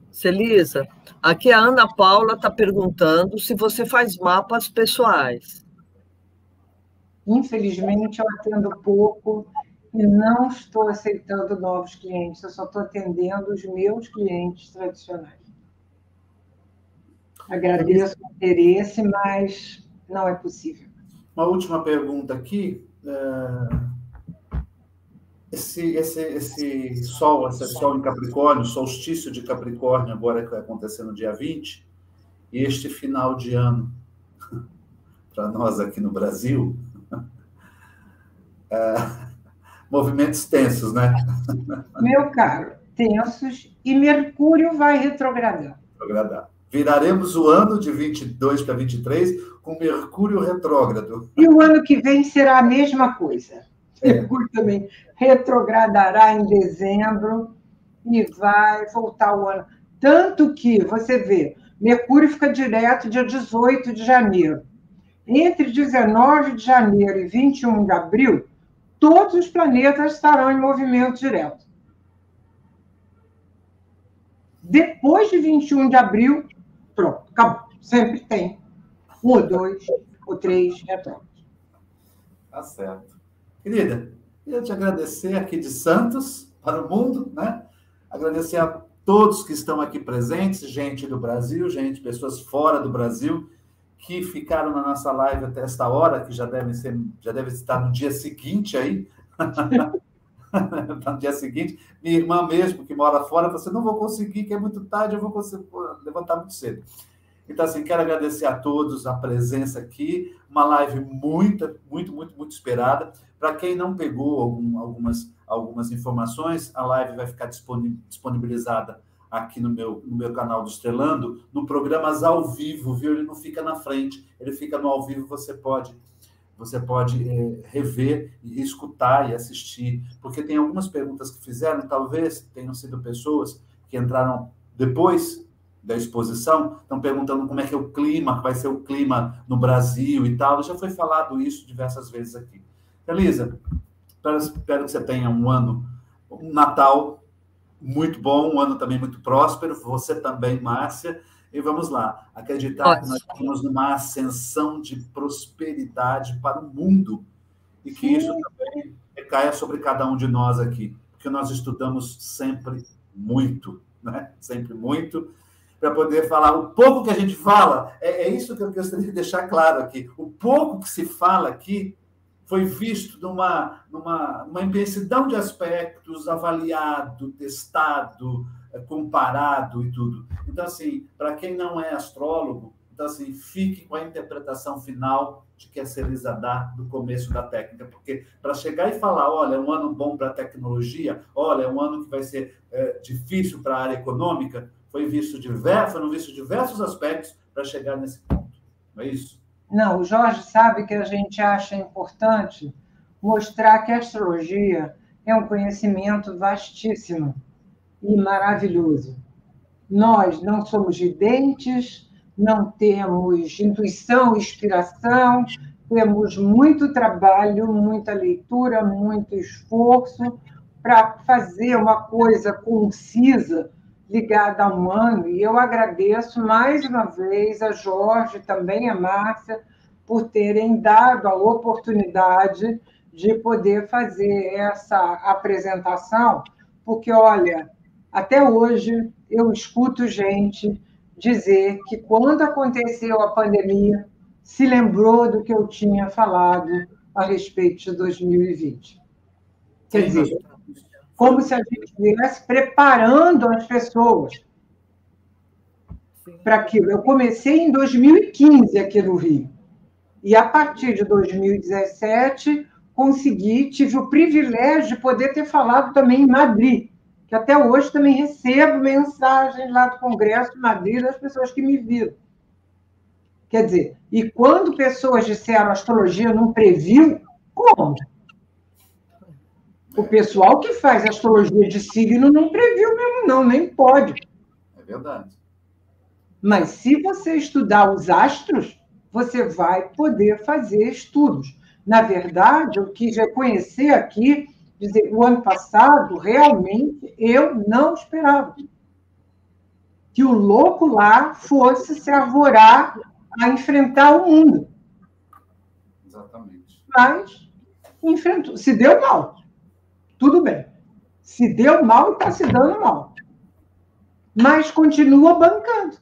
Celisa, aqui a Ana Paula está perguntando se você faz mapas pessoais. Infelizmente, eu atendo pouco e não estou aceitando novos clientes, eu só estou atendendo os meus clientes tradicionais. Agradeço o interesse, mas não é possível. Uma última pergunta aqui. Esse Sol em Capricórnio, solstício de Capricórnio, agora que vai acontecer no dia 20, e este final de ano, para nós aqui no Brasil, movimentos tensos, né? Meu caro, tensos, e Mercúrio vai retrogradar. Viraremos o ano de 22 para 23 com Mercúrio retrógrado. E o ano que vem será a mesma coisa. Mercúrio também retrogradará em dezembro e vai voltar o ano. Tanto que, você vê, Mercúrio fica direto dia 18 de janeiro. Entre 19 de janeiro e 21 de abril, todos os planetas estarão em movimento direto. Depois de 21 de abril, pronto, acabou. Sempre tem 1 ou 2 ou 3 retrógrados. Tá certo. Querida, queria te agradecer aqui de Santos para o mundo, né? Agradecer a todos que estão aqui presentes, gente do Brasil, pessoas fora do Brasil, que ficaram na nossa live até esta hora, que já deve estar no dia seguinte aí. No dia seguinte, minha irmã mesmo, que mora fora, falou assim, não vou conseguir, que é muito tarde, eu vou levantar muito cedo. Então, assim, quero agradecer a todos a presença aqui, uma live muito esperada. Para quem não pegou algumas informações, a live vai ficar disponibilizada aqui no meu canal do Estrelando, no Programas ao Vivo, viu? Ele não fica na frente, ele fica no ao vivo, você pode rever e escutar e assistir, porque tem algumas perguntas que fizeram, talvez tenham sido pessoas que entraram depois da exposição, estão perguntando como é que é o clima, vai ser o clima no Brasil e tal. Já foi falado isso diversas vezes aqui. Elisa, espero que você tenha um Natal muito bom, um ano também muito próspero, você também, Márcia, e vamos lá, acreditar que nós estamos numa ascensão de prosperidade para o mundo e que isso também recaia sobre cada um de nós aqui, porque nós estudamos sempre muito, né? Sempre muito, para poder falar. O pouco que a gente fala, é isso que eu gostaria de deixar claro aqui, o pouco que se fala aqui foi visto numa imensidão de aspectos, avaliado, testado, comparado e tudo. Então, assim, para quem não é astrólogo, então, assim, fique com a interpretação final de que a Celisa dá do começo da técnica, porque para chegar e falar, olha, é um ano bom para a tecnologia, olha, é um ano que vai ser difícil para a área econômica, foram vistos diversos aspectos para chegar nesse ponto. Não é isso? Não, o Jorge sabe que a gente acha importante mostrar que a astrologia é um conhecimento vastíssimo. e maravilhoso. Nós não somos videntes, não temos intuição, inspiração, temos muito trabalho, muita leitura, muito esforço para fazer uma coisa concisa ligada ao humano. E eu agradeço mais uma vez a Jorge, também a Márcia, por terem dado a oportunidade de poder fazer essa apresentação, porque, olha, até hoje eu escuto gente dizer que quando aconteceu a pandemia, se lembrou do que eu tinha falado a respeito de 2020. Quer dizer, como se a gente estivesse preparando as pessoas para aquilo. Eu comecei em 2015 aqui no Rio, e a partir de 2017 tive o privilégio de poder ter falado também em Madrid, que até hoje também recebo mensagens lá do Congresso de Madrid das pessoas que me viram. Quer dizer, e quando pessoas disseram a astrologia não previu, como? O pessoal que faz astrologia de signo não previu mesmo, não, nem pode. É verdade. Mas se você estudar os astros, você vai poder fazer estudos. Na verdade, eu quis reconhecer aqui, dizer, o ano passado, realmente, eu não esperava que o louco lá fosse se arvorar a enfrentar o mundo. Exatamente. Mas enfrentou. Se deu mal, tudo bem. Se deu mal, está se dando mal. Mas continua bancando.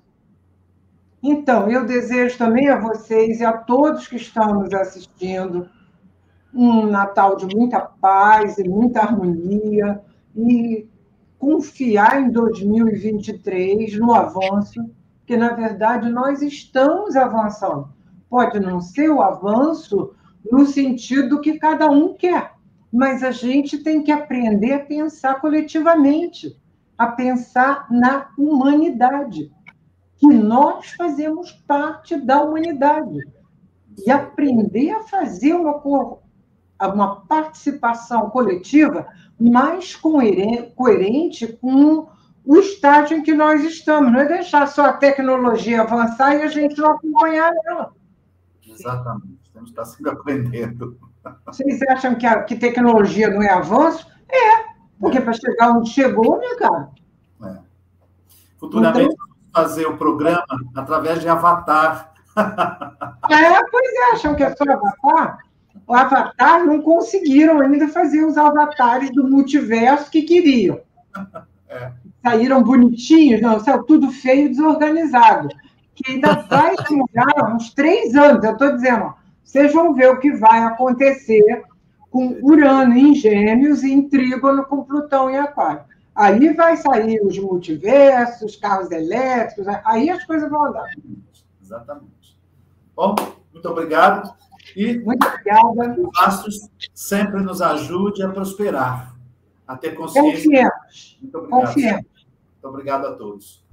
Então, eu desejo também a vocês e a todos que estão nos assistindo um Natal de muita paz e muita harmonia e confiar em 2023 no avanço, porque, na verdade, nós estamos avançando. Pode não ser o avanço no sentido que cada um quer, mas a gente tem que aprender a pensar coletivamente, a pensar na humanidade, que nós fazemos parte da humanidade, e aprender a fazer uma participação coletiva mais coerente com o estágio em que nós estamos. Não é deixar só a tecnologia avançar e a gente não acompanhar ela. Exatamente. Temos que estar sempre aprendendo. Vocês acham que tecnologia não é avanço? É, porque para chegar onde chegou, né, cara? É. Futuramente, então, vamos fazer o programa através de Avatar. Pois é, acham que é só Avatar? O Avatar não conseguiram ainda fazer os avatares do multiverso que queriam. Saíram bonitinhos, não, saiu tudo feio e desorganizado. Que ainda vai demorar uns 3 anos. Eu estou dizendo, ó, vocês vão ver o que vai acontecer com Urano em Gêmeos e em Trígono com Plutão em Aquário. Aí vai sair os multiversos, carros elétricos, aí as coisas vão andar. Exatamente. Bom, muito obrigado. E muito obrigada. O Astros sempre nos ajude a prosperar, a ter consciência. Confiemos. Muito obrigado. Confiemos. Muito obrigado a todos.